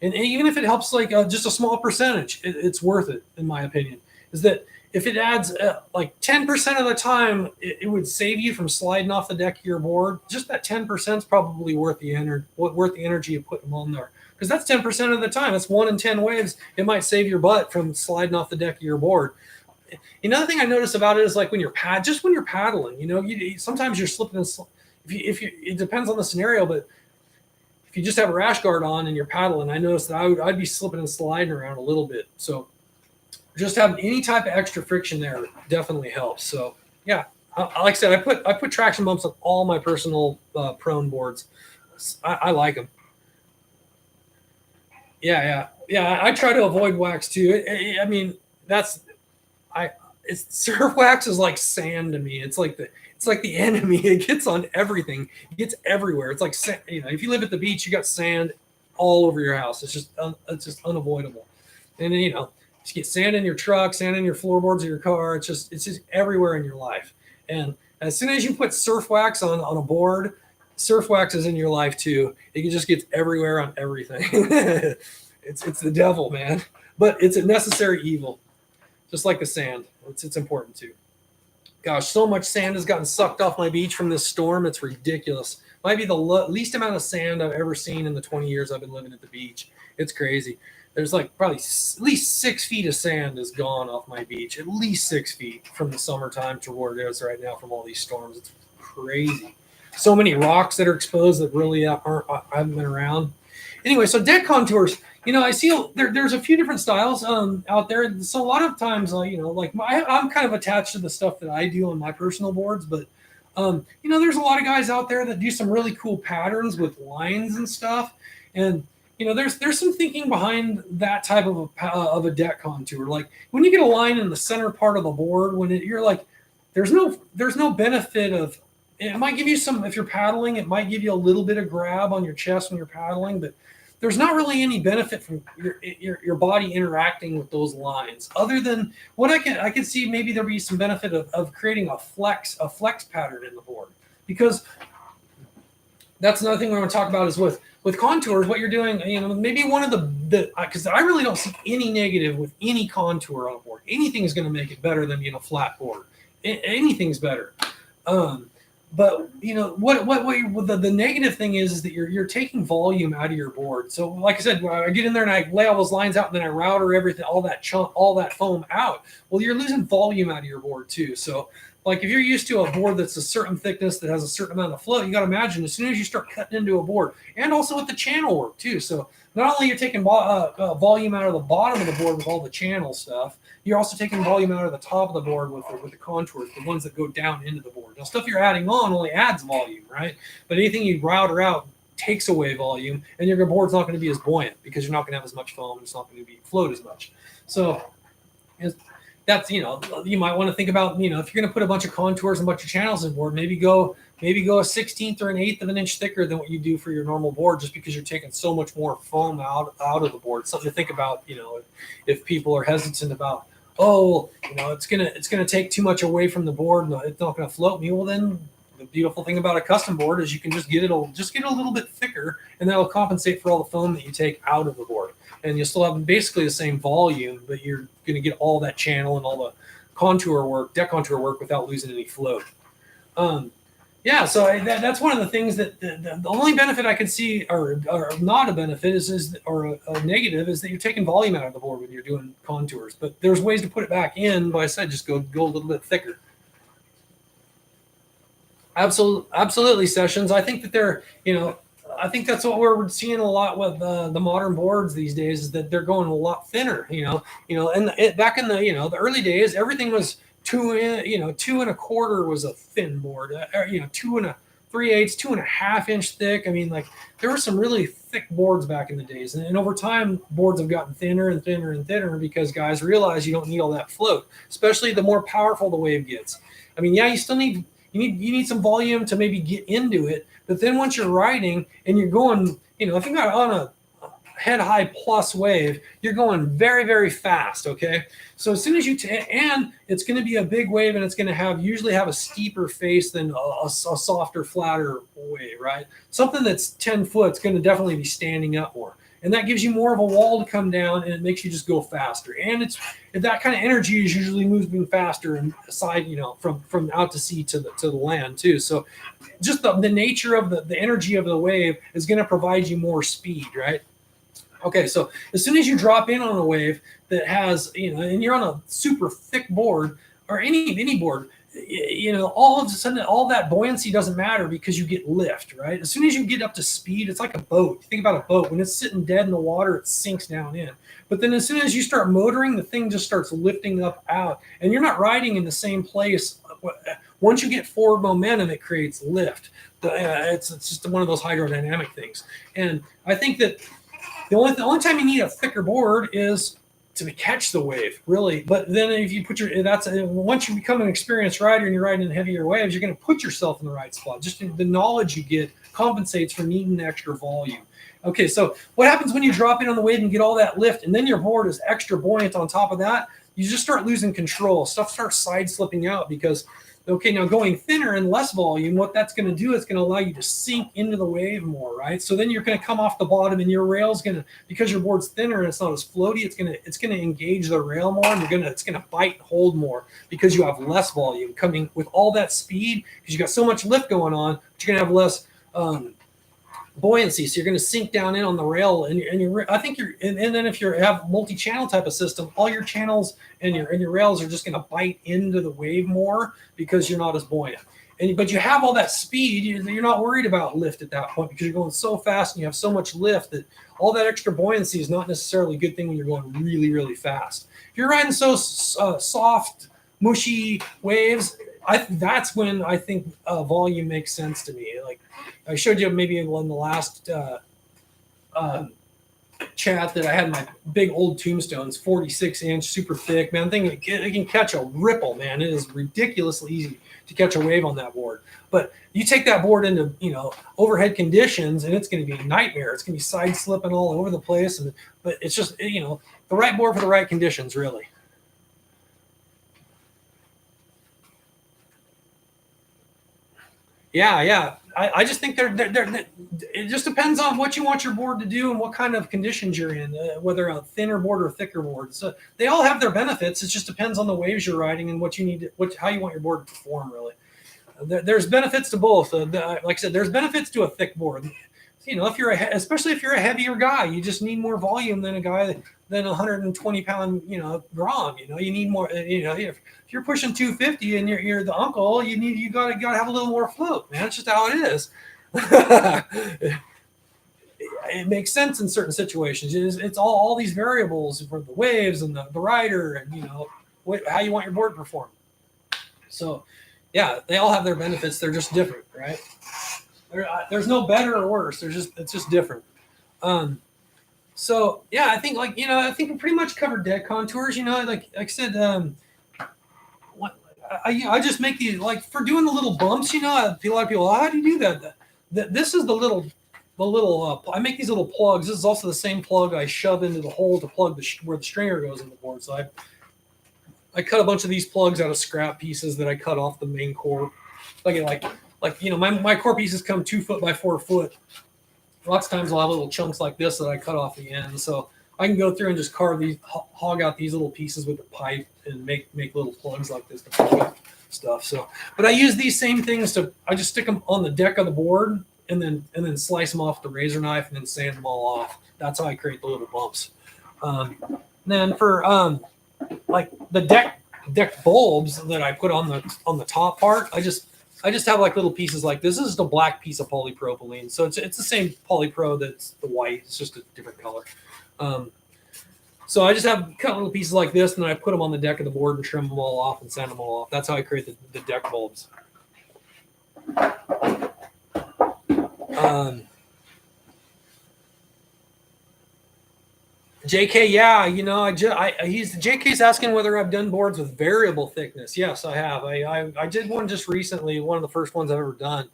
And even if it helps like just a small percentage, it's worth it, in my opinion. Is that if it adds like 10% of the time, it would save you from sliding off the deck of your board. Just that 10% is probably worth the energy of putting them on there. Because that's 10% of the time. That's 1 in 10 waves. It might save your butt from sliding off the deck of your board. Another thing I notice about it is like when you're paddling, sometimes you're slipping and it depends on the scenario, but if you just have a rash guard on and you're paddling, I noticed that I'd be slipping and sliding around a little bit. So just having any type of extra friction there definitely helps. So yeah, like I said, I put traction bumps on all my personal prone boards. I like them. Yeah. I try to avoid wax too. I mean, surf wax is like sand to me. It's like the enemy. It gets on everything. It gets everywhere. It's like if you live at the beach, you got sand all over your house. It's just unavoidable. And then, you get sand in your truck, sand in your floorboards of your car. It's just everywhere in your life. And as soon as you put surf wax on a board, surf wax is in your life too. It just gets everywhere on everything. It's the devil, man. But it's a necessary evil, just like the sand. It's important too. Gosh, so much sand has gotten sucked off my beach from this storm. It's ridiculous. Might be the least amount of sand I've ever seen in the 20 years I've been living at the beach. It's crazy. There's like probably at least 6 feet of sand is gone off my beach. At least 6 feet from the summertime to where it is right now from all these storms. It's crazy. So many rocks that are exposed that really haven't been around. Anyway, so deck contours. I see there's a few different styles out there. So a lot of times, I'm kind of attached to the stuff that I do on my personal boards, but there's a lot of guys out there that do some really cool patterns with lines and stuff. And there's some thinking behind that type of a deck contour. Like when you get a line in the center part of the board, you're like, there's no benefit of. It might give you some, if you're paddling, it might give you a little bit of grab on your chest when you're paddling, but there's not really any benefit from your body interacting with those lines, other than what I can see. Maybe there'll be some benefit of creating a flex pattern in the board, because that's another thing we're going to talk about is with contours. What you're doing, maybe one of the because I really don't see any negative with any contour on a board. Anything is going to make it better than flat board. Anything's better. But the negative thing is that you're taking volume out of your board. So like I said, when I get in there and I lay all those lines out and then I router everything, all that foam out. Well, you're losing volume out of your board too. So like if you're used to a board that's a certain thickness that has a certain amount of flow, you got to imagine as soon as you start cutting into a board, and also with the channel work too. So not only you're taking volume out of the bottom of the board with all the channel stuff, you're also taking volume out of the top of the board with the contours, the ones that go down into the board. Now, stuff you're adding on only adds volume, right? But anything you router out takes away volume, and your board's not going to be as buoyant because you're not going to have as much foam. It's not going to float as much. So that's, you might want to think about, if you're going to put a bunch of contours and a bunch of channels in board, maybe go a 16th or an eighth of an inch thicker than what you do for your normal board, just because you're taking so much more foam out of the board. Something to think about, if people are hesitant about, it's gonna take too much away from the board and it's not gonna float me. Well, then the beautiful thing about a custom board is you can just get it a little bit thicker, and that'll compensate for all the foam that you take out of the board. And you'll still have basically the same volume, but you're going to get all that channel and all the deck contour work without losing any float. So that's one of the things that the only benefit I can see, or not a benefit, or a negative, is that you're taking volume out of the board when you're doing contours. But there's ways to put it back in. But I said just go a little bit thicker. Absolutely, Sessions. I think that they're, I think that's what we're seeing a lot with the modern boards these days, is that they're going a lot thinner. And back in the the early days, everything was 2 1/4 was a thin board. 2 3/8, 2.5 inch thick. I mean, like there were some really thick boards back in the days, and over time, boards have gotten thinner and thinner and thinner because guys realize you don't need all that float, especially the more powerful the wave gets. I mean, yeah, you still need. You need some volume to maybe get into it, but then once you're riding and you're going, if you're on a head high plus wave, you're going very, very fast. Okay, so as soon as and it's going to be a big wave, and it's going to usually have a steeper face than a softer, flatter wave, right? Something that's 10 foot is going to definitely be standing up more. And that gives you more of a wall to come down, and it makes you just go faster. And that kind of energy is usually moving faster and aside, from out to sea to the land too. So just the nature of the energy of the wave is going to provide you more speed, right? Okay, so as soon as you drop in on a wave that has, and you're on a super thick board, or any board, all of a sudden, all that buoyancy doesn't matter because you get lift, right? As soon as you get up to speed, it's like a boat. You think about a boat. When it's sitting dead in the water, it sinks down in. But then as soon as you start motoring, the thing just starts lifting up out. And you're not riding in the same place. Once you get forward momentum, it creates lift. It's just one of those hydrodynamic things. And I think that the only time you need a thicker board is to catch the wave, really. But then if you once you become an experienced rider and you're riding in heavier waves, you're going to put yourself in the right spot. Just the knowledge you get compensates for needing extra volume. Okay, so what happens when you drop in on the wave and get all that lift, and then your board is extra buoyant on top of that? You just start losing control. Stuff starts side slipping out because, okay, now going thinner and less volume, what that's going to do, it's going to allow you to sink into the wave more, right? So then you're going to come off the bottom, and your rail's going to, because your board's thinner and it's not as floaty, it's going to engage the rail more, and it's going to bite and hold more because you have less volume coming with all that speed, because you got so much lift going on, but you're going to have less buoyancy, so you're going to sink down in on the rail, and then if you have multi-channel type of system, all your channels and your rails are just going to bite into the wave more because you're not as buoyant. But you have all that speed, you're not worried about lift at that point because you're going so fast and you have so much lift that all that extra buoyancy is not necessarily a good thing when you're going really, really fast. If you're riding so soft, mushy waves, that's when I think volume makes sense to me. Like I showed you maybe in the last chat that I had my big old tombstones, 46-inch, super thick, man. It can catch a ripple, man. It is ridiculously easy to catch a wave on that board. But you take that board into overhead conditions, and it's going to be a nightmare. It's going to be side slipping all over the place, but it's just the right board for the right conditions, really. Yeah. I just think it just depends on what you want your board to do and what kind of conditions you're in, whether a thinner board or a thicker board. So they all have their benefits. It just depends on the waves you're riding and what you need, how you want your board to perform, really. there's benefits to both. Like I said, there's benefits to a thick board. If you're especially if you're a heavier guy, you just need more volume than a guy than 120 pound, Grom. You need more. If you're pushing 250 and you're the uncle, you gotta have a little more float, man. That's just how it is. It makes sense in certain situations. It's all these variables for the waves and the rider and how you want your board to perform. So, yeah, they all have their benefits. They're just different, right? There's no better or worse. It's just different. So yeah, I think I think we pretty much covered deck contours. Like I said, I just make these for doing the little bumps. A lot of people, how do you do that? This is the little I make these little plugs. This is also the same plug I shove into the hole to plug where the stringer goes in the board. So I cut a bunch of these plugs out of scrap pieces that I cut off the main core. My core pieces come 2 foot by 4 foot. Lots of times I'll have little chunks like this that I cut off the end. So I can go through and just carve these, hog out these little pieces with the pipe and make little plugs like this to plug up stuff. So, but I use these same things I just stick them on the deck of the board and then slice them off with the razor knife and then sand them all off. That's how I create the little bumps. Then for like the deck bulbs that I put on the top part, I just have little pieces like this. This is a black piece of polypropylene. So it's the same polypro that's the white. It's just a different color. So I just have cut little pieces like this, and then I put them on the deck of the board and trim them all off and sand them all off. That's how I create the deck bulbs. JK, yeah, JK's asking whether I've done boards with variable thickness. Yes, I have. I did one just recently, one of the first ones I've ever done.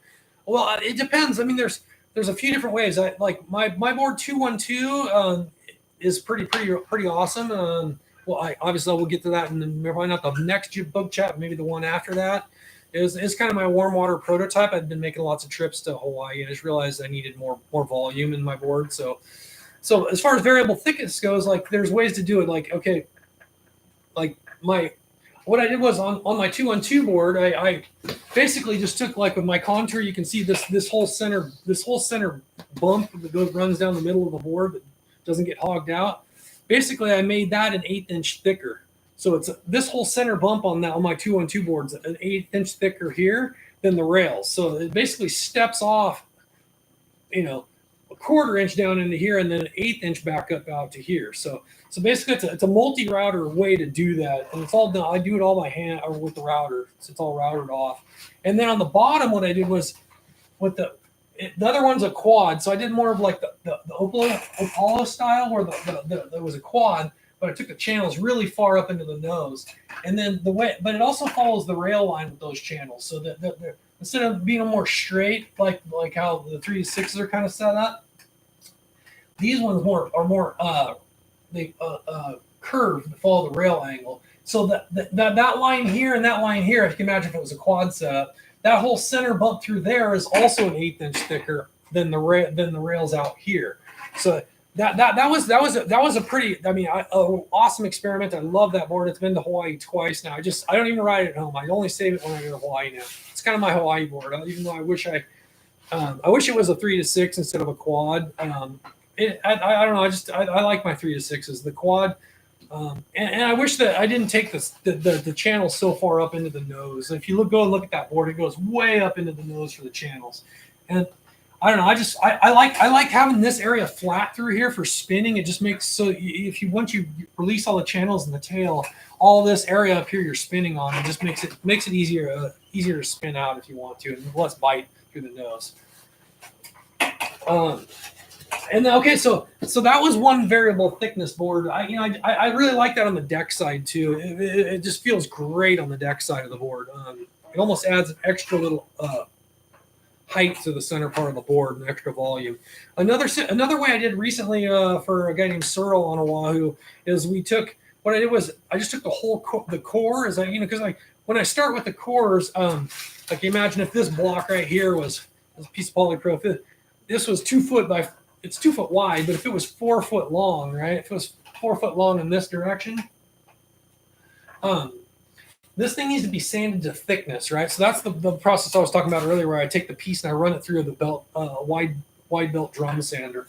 Well, it depends. I mean, there's a few different ways. My board 212 is pretty awesome. Well, obviously we'll get to that, and probably not the next Boog Chat, maybe the one after that. It's kind of my warm water prototype. I've been making lots of trips to Hawaii, and I just realized I needed more volume in my board. So as far as variable thickness goes, there's ways to do it. What I did was on my 212 board, I basically just took with my contour. You can see this whole center bump that runs down the middle of the board that doesn't get hogged out. Basically, I made that an 1/8 inch thicker. So it's this whole center bump on my 212 boards an 1/8 inch thicker here than the rails. So it basically steps off, a 1/4 inch down into here and then an 1/8 inch back up out to here. So basically it's a multi-router way to do that. And it's all done. I do it all by hand or with the router. So it's all routed off. And then on the bottom, what I did was with the other one's a quad. So I did more of the Opalo style where there was a quad, but I took the channels really far up into the nose. And then but it also follows the rail line with those channels. So that instead of being more straight, like how the 3 to 6s are kind of set up, these ones are more curved to follow the rail angle. So that line here and that line here, if you can imagine if it was a quad setup, that whole center bump through there is also an 1/8 inch thicker than the rails out here. So that was a pretty, awesome experiment. I love that board. It's been to Hawaii twice now. I don't even ride it at home. I only save it when I go to Hawaii now. It's kind of my Hawaii board, even though I wish it was a 3 to 6 instead of a quad. I don't know. I like my 3 to 6s. The quad, and I wish that I didn't take the channels so far up into the nose. If you go and look at that board, it goes way up into the nose for the channels. And I don't know. I like having this area flat through here for spinning. It just makes once you release all the channels in the tail, all this area up here you're spinning on, it just makes it easier to spin out if you want to, and less bite through the nose. And then, okay, so that was one variable thickness board. I really like that on the deck side too. It just feels great on the deck side of the board. It almost adds an extra little height to the center part of the board and extra volume. Another way I did recently for a guy named Searle on Oahu is what I did was I just took the whole the core because when I start with the cores, imagine if this block right here was this piece of polypro. If this was 2 foot it's 2 foot wide, but if it was 4 foot long, right? If it was 4 foot long in this direction, this thing needs to be sanded to thickness, right? So that's the process I was talking about earlier, where I take the piece and I run it through the belt, wide belt drum sander.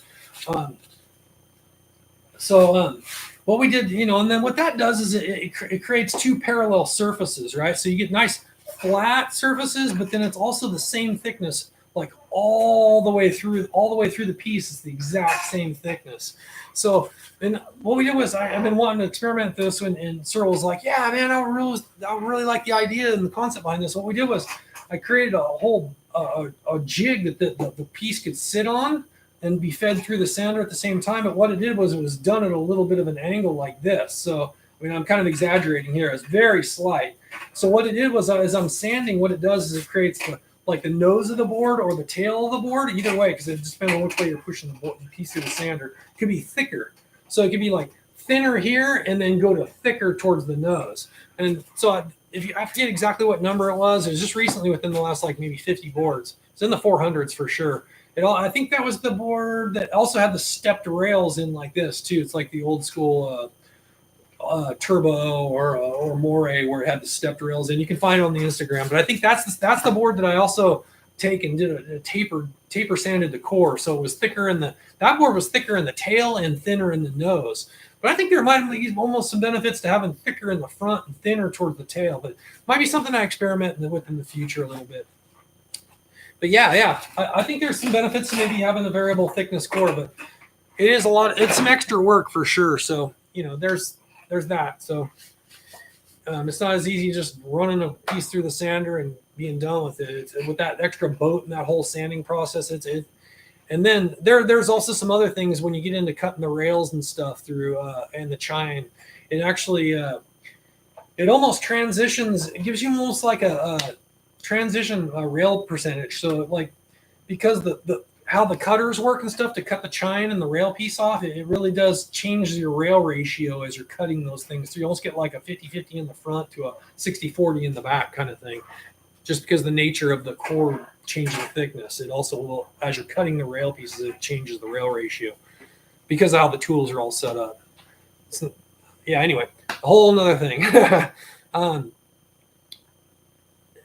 What we did, and then what that does is it creates two parallel surfaces, right? So you get nice flat surfaces, but then it's also the same thickness, like all the way through the piece is the exact same thickness. So, and what we did was I've been wanting to experiment this, and Cyril was like, "Yeah, man, I really like the idea and the concept behind this." What we did was I created a whole a jig that the piece could sit on and be fed through the sander at the same time. But what it did was it was done at a little bit of an angle like this. So, I mean, I'm kind of exaggerating here. It's very slight. So what it did was, as I'm sanding, what it does is it creates the nose of the board or the tail of the board, either way, because it just depends on which way you're pushing the piece through the sander. It could be thicker. So it could be like thinner here and then go to thicker towards the nose. And so I forget exactly what number it was just recently within the last like maybe 50 boards. It's in the 400s for sure. I think that was the board that also had the stepped rails in like this too. It's like the old school Turbo or Moray where it had the stepped rails in. You can find it on the Instagram. But I think that's the board that I also take and did a taper sanded the core. So it was thicker that board was thicker in the tail and thinner in the nose. But I think there might be almost some benefits to having thicker in the front and thinner towards the tail. But it might be something I experiment with in the future a little bit. But yeah, I think there's some benefits to maybe having a variable thickness core, but it's some extra work for sure. So, there's that. So it's not as easy just running a piece through the sander and being done with it. With that extra boat and that whole sanding process, and then there's also some other things when you get into cutting the rails and stuff through and the chine. It actually it almost transitions. It gives you almost like a transition rail percentage. So like because how the cutters work and stuff to cut the chine and the rail piece off, it really does change your rail ratio as you're cutting those things. So you almost get like a 50-50 in the front to a 60-40 in the back kind of thing. Just because the nature of the core changes the thickness. It also will, as you're cutting the rail pieces, it changes the rail ratio because of how the tools are all set up. So, yeah, anyway, a whole nother thing.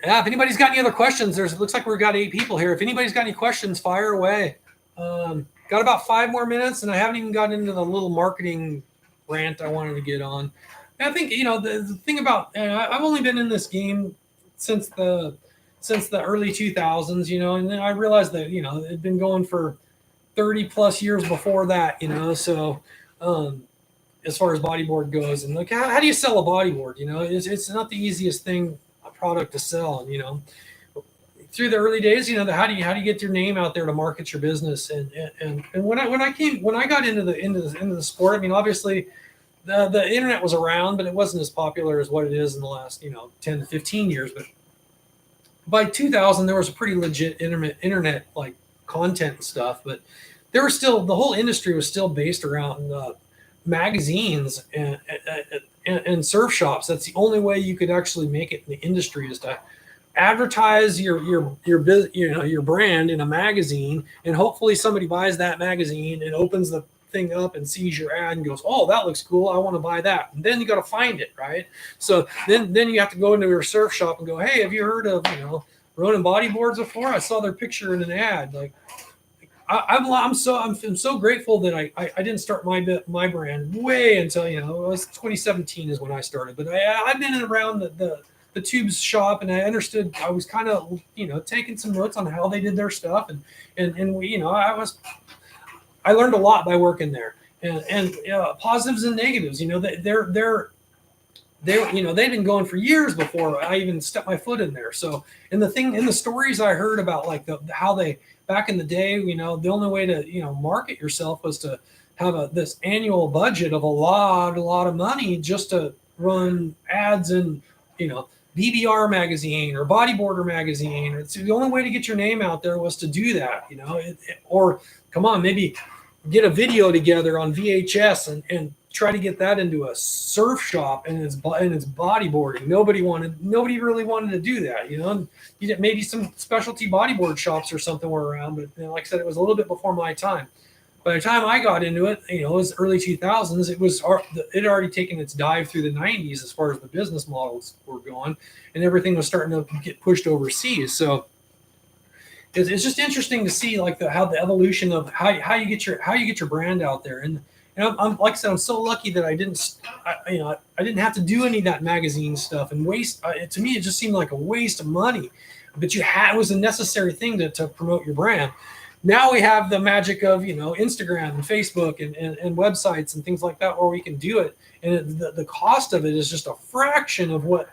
Yeah, if anybody's got any other questions, it looks like we've got 8 people here. If anybody's got any questions, fire away. Got about 5 more minutes, and I haven't even gotten into the little marketing rant I wanted to get on. And I think, the thing about, I've only been in this game since the early 2000s, and then I realized that, it'd been going for 30 plus years before that, so as far as bodyboard goes. And like, how do you sell a bodyboard? It's not the easiest product to sell, and through the early days, how do you get your name out there to market your business? And when I got into the sport, I mean, obviously the internet was around, but it wasn't as popular as what it is in the last 10 to 15 years. But by 2000, there was a pretty legit internet like content and stuff, but there was still, the whole industry was still based around magazines and surf shops. That's the only way you could actually make it in the industry, is to advertise your brand in a magazine, and hopefully somebody buys that magazine and opens the thing up and sees your ad and goes, "Oh, that looks cool, I want to buy that." And then you got to find it, right? So then you have to go into your surf shop and go, "Hey, have you heard of Ronin bodyboards before? I saw their picture in an ad." Like, I'm so grateful that I didn't start my brand way until it was 2017 is when I started. But I've been around the tubes shop, and I understood. I was kind of taking some notes on how they did their stuff, and we I learned a lot by working there, and positives and negatives. They've been going for years before I even stepped my foot in there. So, and the stories I heard about, like how they back in the day, the only way to market yourself was to have this annual budget of a lot of money just to run ads in BBR magazine or Bodyboarder magazine. It's the only way to get your name out there was to do that, or come on, maybe get a video together on VHS and try to get that into a surf shop and it's bodyboarding. Nobody really wanted to do that, maybe some specialty bodyboard shops or something were around, but like I said, it was a little bit before my time. By the time I got into it, it was early 2000s. It had already taken its dive through the 90s as far as the business models were going, and everything was starting to get pushed overseas. So it's just interesting to see like how the evolution of how you get your brand out there. And I'm like I said, I'm so lucky that I didn't have to do any of that magazine stuff and waste. To me, it just seemed like a waste of money, but it was a necessary thing to promote your brand. Now we have the magic of Instagram and Facebook and websites and things like that where we can do it, and the cost of it is just a fraction of what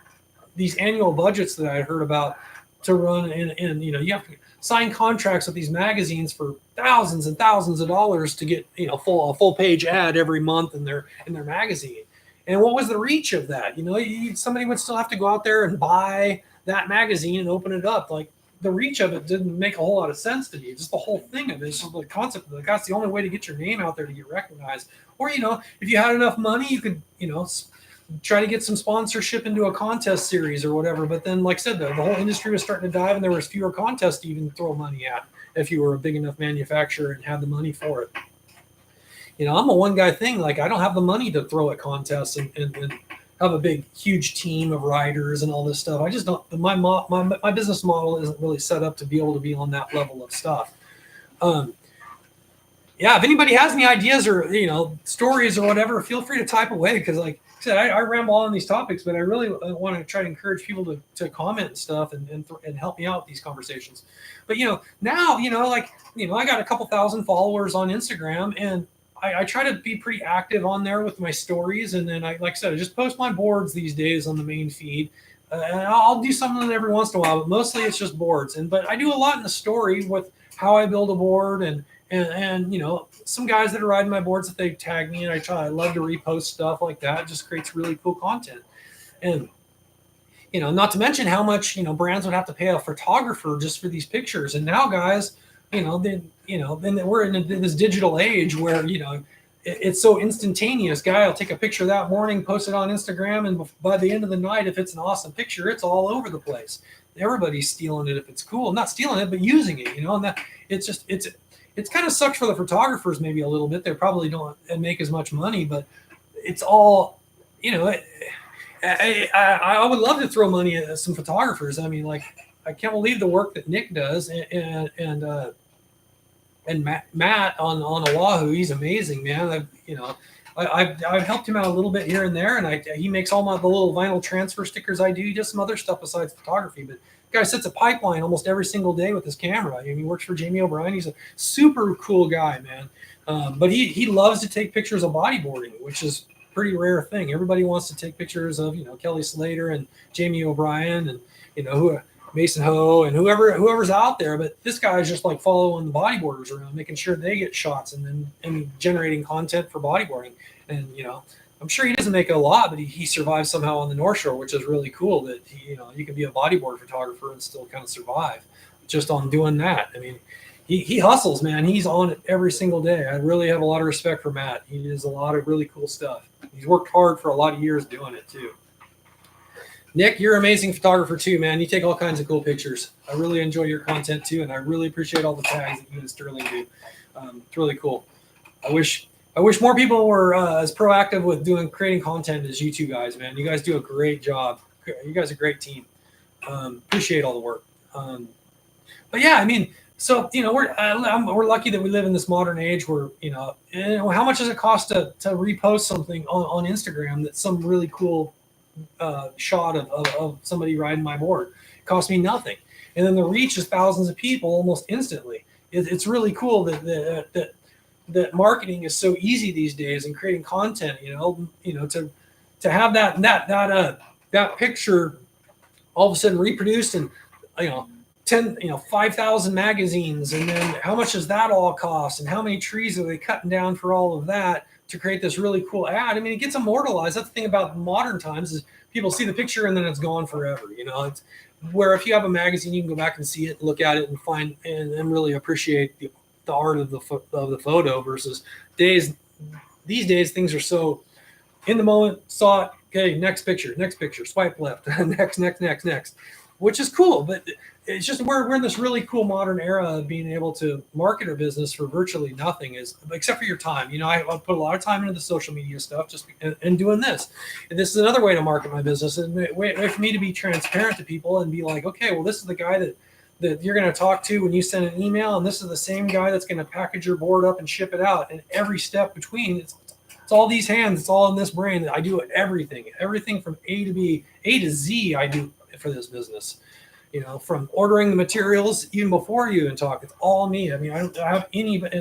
these annual budgets that I heard about to run. And you have to sign contracts with these magazines for thousands and thousands of dollars to get a full page ad every month in their magazine. And what was the reach of that? Somebody would still have to go out there and buy that magazine and open it up. Like, the reach of it didn't make a whole lot of sense to me. Just the whole thing of it, just the concept of it. That's the only way to get your name out there to get recognized. Or if you had enough money, you could try to get some sponsorship into a contest series or whatever. But then, like I said, the whole industry was starting to dive, and there was fewer contests to even throw money at if you were a big enough manufacturer and had the money for it. I'm a one guy thing. Like, I don't have the money to throw at contests and have a big, huge team of writers and all this stuff. I just don't. My business model isn't really set up to be able to be on that level of stuff. If anybody has any ideas or stories or whatever, feel free to type away, because like I said, I ramble on these topics, but I really want to try to encourage people to comment and stuff and help me out with these conversations. But now I got a couple thousand followers on Instagram, and I try to be pretty active on there with my stories. And then like I said, I just post my boards these days on the main feed. And I'll do something every once in a while, but mostly it's just boards. But I do a lot in the story with how I build a board and some guys that are riding my boards that they tag me, and I love to repost stuff like that. It just creates really cool content. And not to mention how much brands would have to pay a photographer just for these pictures. And now guys, then we're in this digital age where it's so instantaneous. Guy will take a picture that morning, post it on Instagram, and by the end of the night, if it's an awesome picture, it's all over the place. Everybody's stealing it if it's cool. Not stealing it, but using it. And that it's kind of sucks for the photographers maybe a little bit. They probably don't make as much money, but it's all I would love to throw money at some photographers. I mean, like, I can't believe the work that Nick does and Matt on Oahu. He's amazing, man. I've helped him out a little bit here and there, and he makes all the little vinyl transfer stickers I do. He does some other stuff besides photography, but the guy sets a pipeline almost every single day with his camera. I mean, he works for Jamie O'Brien. He's a super cool guy, man. But he loves to take pictures of bodyboarding, which is a pretty rare thing. Everybody wants to take pictures of Kelly Slater and Jamie O'Brien and Mason Ho and whoever's out there, but this guy is just like following the bodyboarders around, making sure they get shots and generating content for bodyboarding. And I'm sure he doesn't make a lot, but he survives somehow on the North Shore, which is really cool. That you can be a bodyboard photographer and still kind of survive just on doing that. I mean, he hustles, man. He's on it every single day. I really have a lot of respect for Matt. He does a lot of really cool stuff. He's worked hard for a lot of years doing it too. Nick, you're an amazing photographer too, man. You take all kinds of cool pictures. I really enjoy your content too, and I really appreciate all the tags that you and Sterling do. It's really cool. I wish more people were as proactive with creating content as you two guys, man. You guys do a great job. You guys are a great team. Appreciate all the work. But yeah, I mean, so we're lucky that we live in this modern age where how much does it cost to repost something on Instagram that's some really cool shot of somebody riding my board? It cost me nothing, and then the reach is thousands of people almost instantly. It's really cool that marketing is so easy these days, and creating content. To have that picture all of a sudden reproduced in 5,000 magazines, and then how much does that all cost, and how many trees are they cutting down for all of that to create this really cool ad? I mean, it gets immortalized. That's the thing about modern times is people see the picture and then it's gone forever. It's where if you have a magazine, you can go back and see it, look at it, and find and really appreciate the art of the photo. Versus these days, things are so in the moment. Saw it, okay, next picture, swipe left, next. which is cool. But it's just we're in this really cool modern era of being able to market our business for virtually nothing, is except for your time. I put a lot of time into the social media stuff and doing this. And this is another way to market my business, and way for me to be transparent to people and be like, okay, well, this is the guy that you're going to talk to when you send an email, and this is the same guy that's going to package your board up and ship it out. And every step between, it's all these hands, it's all in this brain. I do everything from A to Z. I do for this business. From ordering the materials even before you even talk, it's all me. I mean, I don't have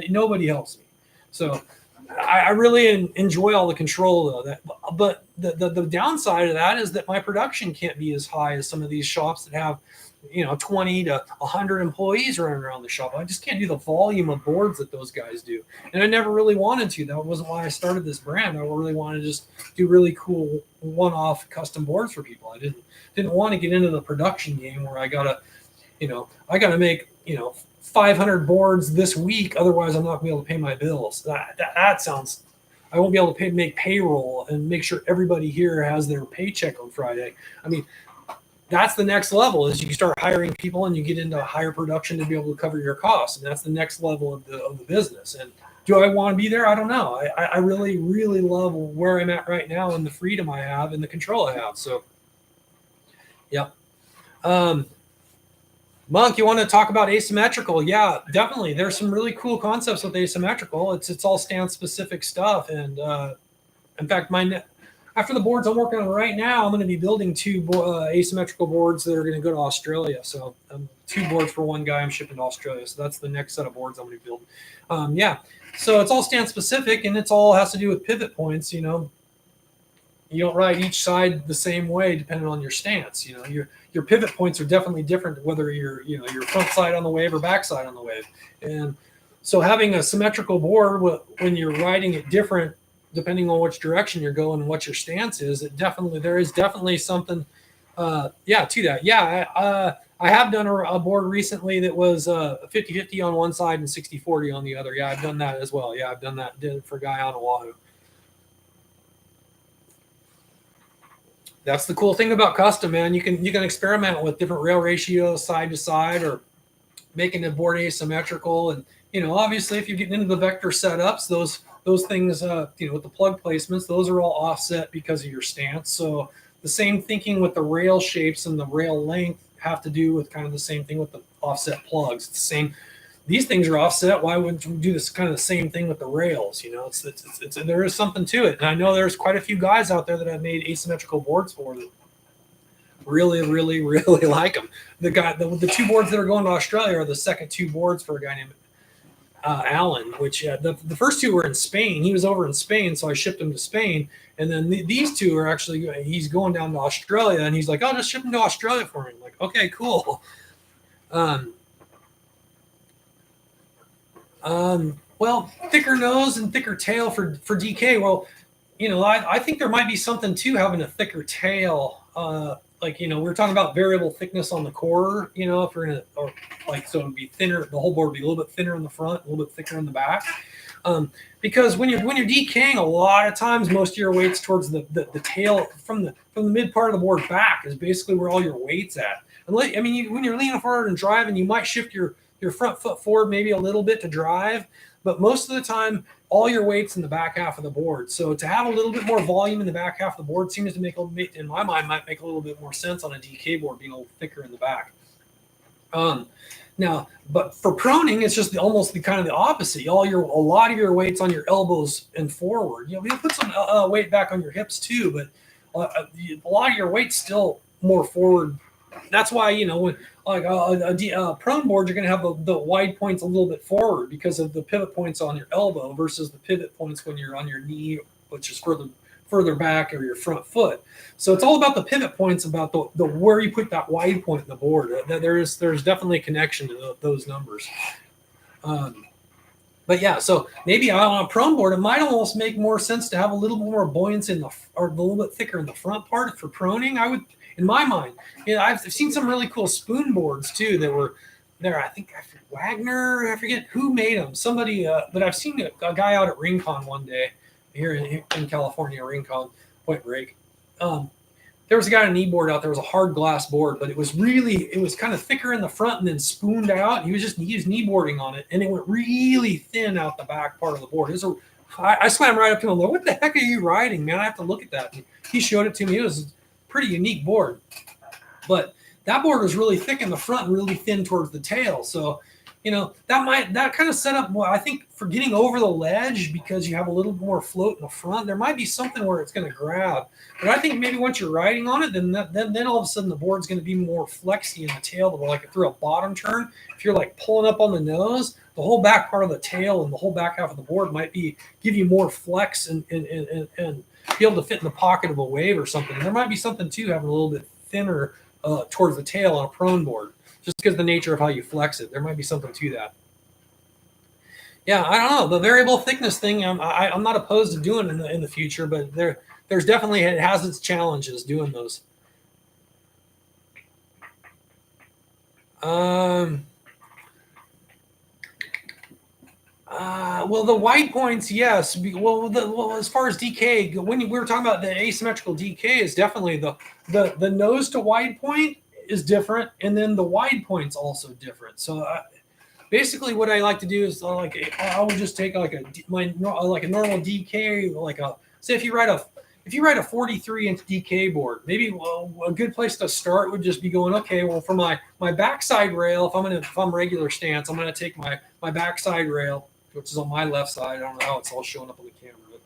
nobody helps me. So I really enjoy all the control though. But the downside of that is that my production can't be as high as some of these shops that have 20 to 100 employees running around the shop. I just can't do the volume of boards that those guys do. And I never really wanted to. That wasn't why I started this brand. I really wanted to just do really cool one-off custom boards for people. I didn't want to get into the production game where I gotta make 500 boards this week. Otherwise, I'm not gonna be able to pay my bills. That sounds. I won't be able to make payroll and make sure everybody here has their paycheck on Friday. I mean, that's the next level, is you start hiring people and you get into higher production to be able to cover your costs. And that's the next level of the business. And do I want to be there? I don't know. I really, really love where I'm at right now and the freedom I have and the control I have. So, yeah. Monk, you want to talk about asymmetrical? Yeah, definitely. There's some really cool concepts with asymmetrical. It's all stance specific stuff. And in fact, after the boards I'm working on right now, I'm going to be building 2 asymmetrical boards that are going to go to Australia. So 2 boards for one guy I'm shipping to Australia. So that's the next set of boards I'm going to build. Yeah. So it's all stance specific, and it's all has to do with pivot points. You don't ride each side the same way depending on your stance. Your pivot points are definitely different whether you're your front side on the wave or back side on the wave. And so having a symmetrical board when you're riding it different depending on which direction you're going and what your stance is, there is definitely something to that. Yeah, I have done a board recently that was 50-50 on one side and 60-40 on the other. Yeah, I've done that as well. Yeah, I've done that. Did it for a guy on Oahu. That's the cool thing about custom, man. You can experiment with different rail ratios side to side, or making the board asymmetrical. And obviously, if you're getting into the vector setups, those things, with the plug placements, those are all offset because of your stance. So the same thinking with the rail shapes and the rail length have to do with kind of the same thing with the offset plugs. It's the same. These things are offset. Why wouldn't you do this kind of the same thing with the rails? There is something to it. And I know there's quite a few guys out there that I've made asymmetrical boards for that really, really, really like them. The 2 boards that are going to Australia are the second 2 boards for a guy named Alan, which the first 2 were in Spain. He was over in Spain, so I shipped him to Spain. And then these 2 are actually, he's going down to Australia, and he's like, oh, just ship them to Australia for me. I'm like, okay, cool. Well, thicker nose and thicker tail for DK. Well, I think there might be something to having a thicker tail. We were talking about variable thickness on the core, if you're so it'd be thinner, the whole board would be a little bit thinner in the front, a little bit thicker in the back. Because when you're DKing, a lot of times most of your weight's towards the tail from the mid part of the board back is basically where all your weight's at. When you're leaning forward and driving, you might shift your front foot forward maybe a little bit to drive, but most of the time, all your weight's in the back half of the board. So to have a little bit more volume in the back half of the board seems to in my mind, might make a little bit more sense on a DK board being a little thicker in the back. Now, but for proning, it's just almost the kind of the opposite. A lot of your weight's on your elbows and forward. You'll put some weight back on your hips too, but a lot of your weight's still more forward. That's why when a prone board, you're going to have the wide points a little bit forward because of the pivot points on your elbow versus the pivot points when you're on your knee, which is further back, or your front foot. So it's all about the pivot points, about the where you put that wide point in the board. There's definitely a connection to those numbers. But yeah, so maybe on a prone board, it might almost make more sense to have a little more buoyancy or a little bit thicker in the front part for proning. I would, in my mind, I've seen some really cool spoon boards too that were there. I think Wagner, I forget who made them. Somebody, but I've seen a guy out at RingCon one day here in California, RingCon Point Break. There there was a guy on a knee board out there. It was a hard glass board, but it was kind of thicker in the front and then spooned out. He used knee boarding on it, and it went really thin out the back part of the board. I swam right up to him. Like, what the heck are you riding, man? I have to look at that. And he showed it to me. It was a pretty unique board, but that board was really thick in the front and really thin towards the tail. So, that kind of set up, well, I think, for getting over the ledge, because you have a little more float in the front, there might be something where it's going to grab. But I think maybe once you're riding on it, then all of a sudden the board's going to be more flexy in the tail, like through a bottom turn. If you're like pulling up on the nose, the whole back part of the tail and the whole back half of the board might give you more flex and be able to fit in the pocket of a wave or something. And there might be something too having a little bit thinner towards the tail on a prone board, just because of the nature of how you flex it. There might be something to that. Yeah, I don't know. The variable thickness thing, I'm not opposed to doing in the future, but there's definitely, it has its challenges doing those. Well, the wide points, yes. Well, as far as DK, when we were talking about the asymmetrical DK, is definitely the nose to wide point is different, and then the wide point's also different. So basically, what I like to do is I would just take like a normal DK, say if you ride a 43-inch DK board, maybe a good place to start would just be going, okay, well, for my backside rail, if I'm regular stance, I'm gonna take my backside rail, which is on my left side. I don't know how it's all showing up on the camera, but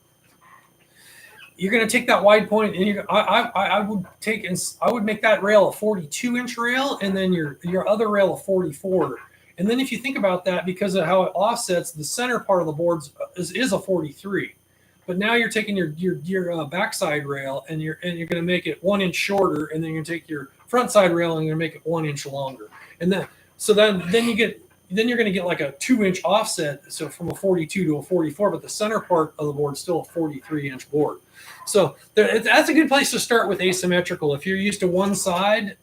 you're going to take that wide point, and I would make that rail a 42-inch rail, and then your other rail a 44. And then if you think about that, because of how it offsets, the center part of the board is a 43. But now you're taking your backside rail, and you're going to make it 1 inch shorter, and then you're going to take your front side rail and you're going to make it 1 inch longer. And then you're going to get like a 2-inch offset, so from a 42 to a 44, but the center part of the board is still a 43-inch board. So that's a good place to start with asymmetrical. If you're used to one size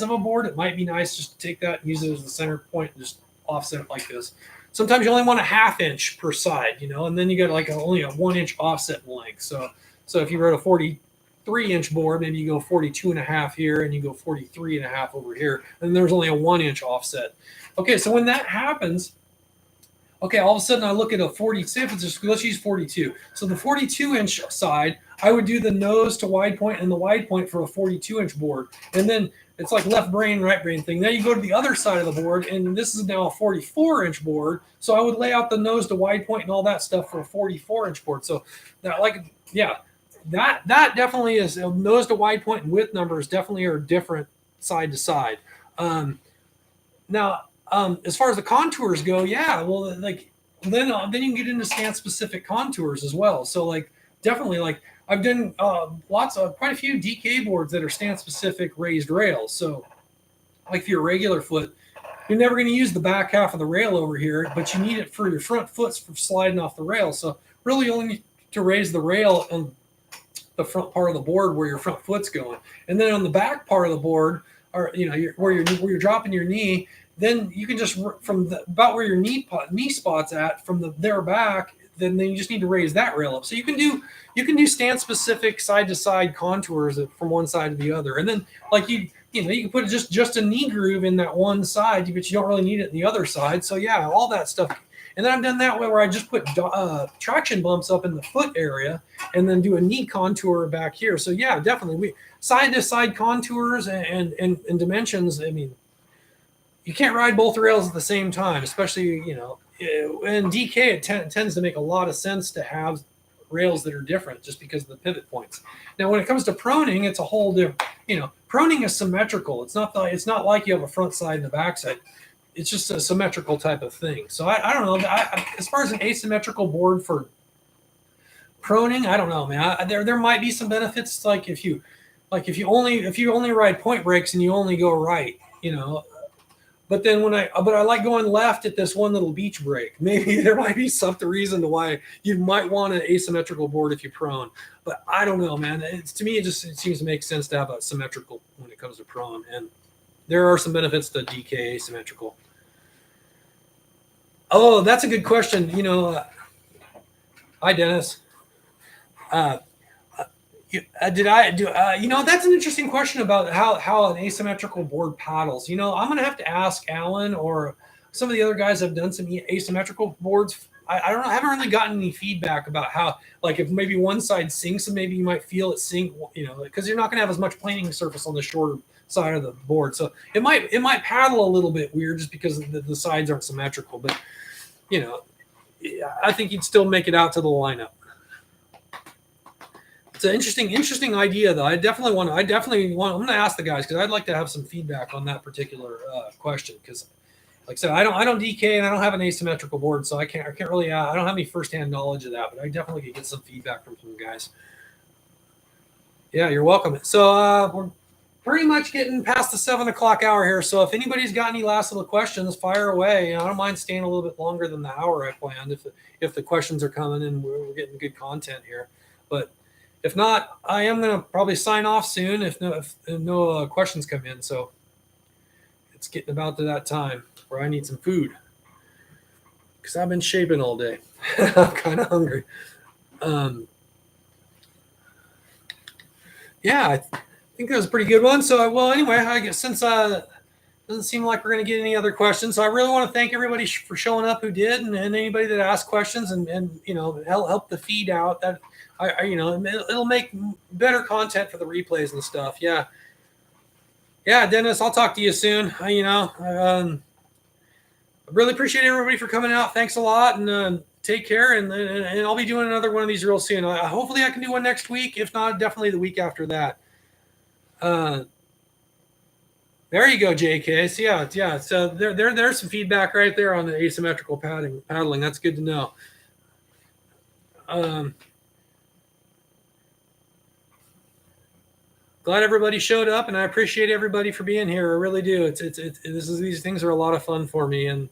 of a board, it might be nice just to take that and use it as the center point and just offset it like this. Sometimes you only want a 1/2 inch per side, and then you got like only a 1 inch offset in length. So if you rode a 43-inch board, maybe you go 42.5 here and you go 43.5 over here, and there's only a 1 inch offset. Okay, so when that happens, okay, all of a sudden I look at a 40, say if it's just, let's use 42. So the 42-inch side, I would do the nose to wide point and the wide point for a 42-inch board. And then it's like left brain, right brain thing. Then you go to the other side of the board, and this is now a 44-inch board. So I would lay out the nose to wide point and all that stuff for a 44-inch board. So that definitely is, nose to wide point and width numbers definitely are different side to side. Now, as far as the contours go, yeah, well, like then you can get into stance specific contours as well. So like definitely, like I've done quite a few DK boards that are stance specific raised rails. So like if you're a regular foot, you're never going to use the back half of the rail over here, but you need it for your front foot's for sliding off the rail. So really you only need to raise the rail on the front part of the board where your front foot's going, and then on the back part of the board, or where you're dropping your knee. Then you can just from about where your knee spot's at, from their back. Then you just need to raise that rail up. So you can do stance specific side to side contours from one side to the other. And then like you can put just a knee groove in that one side, but you don't really need it in the other side. So yeah, all that stuff. And then I've done that way where I just put traction bumps up in the foot area, and then do a knee contour back here. So yeah, definitely side to side contours and dimensions. I mean, you can't ride both rails at the same time, especially, in DK, it tends to make a lot of sense to have rails that are different just because of the pivot points. Now, when it comes to proning, it's a whole different, proning is symmetrical. It's not like you have a front side and a back side. It's just a symmetrical type of thing. So I don't know. As far as an asymmetrical board for proning, I don't know, man. There might be some benefits, like if you only ride point breaks and you only go right, But then I like going left at this one little beach break. Maybe there might be some reason to why you might want an asymmetrical board if you prone. But I don't know, man. To me, it seems to make sense to have a symmetrical when it comes to prone. And there are some benefits to DK asymmetrical. Oh, that's a good question. Hi, Dennis. Did I do? That's an interesting question about how an asymmetrical board paddles. I'm gonna have to ask Alan or some of the other guys that have done some asymmetrical boards. I don't know. I haven't really gotten any feedback about how, like, if maybe one side sinks and maybe you might feel it sink. Because you're not gonna have as much planing surface on the shorter side of the board, so it might paddle a little bit weird just because the sides aren't symmetrical. But I think you'd still make it out to the lineup. It's an interesting idea, though. I'm going to ask the guys because I'd like to have some feedback on that particular question. Because, like I said, I don't DK and I don't have an asymmetrical board, so I can't really. I don't have any firsthand knowledge of that, but I definitely could get some feedback from some guys. Yeah, you're welcome. So we're pretty much getting past the 7 o'clock hour here. So if anybody's got any last little questions, fire away. I don't mind staying a little bit longer than the hour I planned if the questions are coming and we're getting good content here. But if not, I am going to probably sign off soon if no questions come in. So it's getting about to that time where I need some food because I've been shaping all day. I'm kind of hungry. Yeah, I think that was a pretty good one. So, well, anyway, I guess since it doesn't seem like we're going to get any other questions, so I really want to thank everybody for showing up who did, and anybody that asked questions and help the feed out. That it'll make better content for the replays and stuff. Yeah, Dennis, I'll talk to you soon. I really appreciate everybody for coming out. Thanks a lot, and take care. And I'll be doing another one of these real soon. Hopefully, I can do one next week. If not, definitely the week after that. There you go, JK. So yeah. So there's some feedback right there on the asymmetrical paddling. That's good to know. Glad everybody showed up, and I appreciate everybody for being here. I really do. These things are a lot of fun for me. And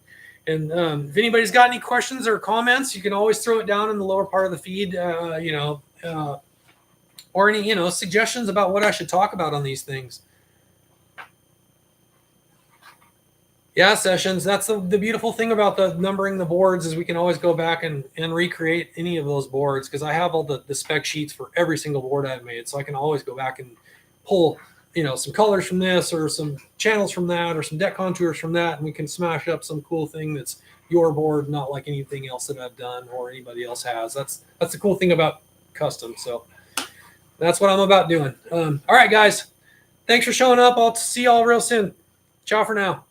if anybody's got any questions or comments, you can always throw it down in the lower part of the feed. Or any suggestions about what I should talk about on these things. Yeah, Sessions. That's the beautiful thing about the numbering the boards is we can always go back and recreate any of those boards because I have all the spec sheets for every single board I've made, so I can always go back and pull some colors from this or some channels from that or some deck contours from that, and we can smash up some cool thing that's your board, not like anything else that I've done or anybody else has. That's the cool thing about custom. So that's what I'm about doing. All right, guys. Thanks for showing up. I'll see y'all real soon. Ciao for now.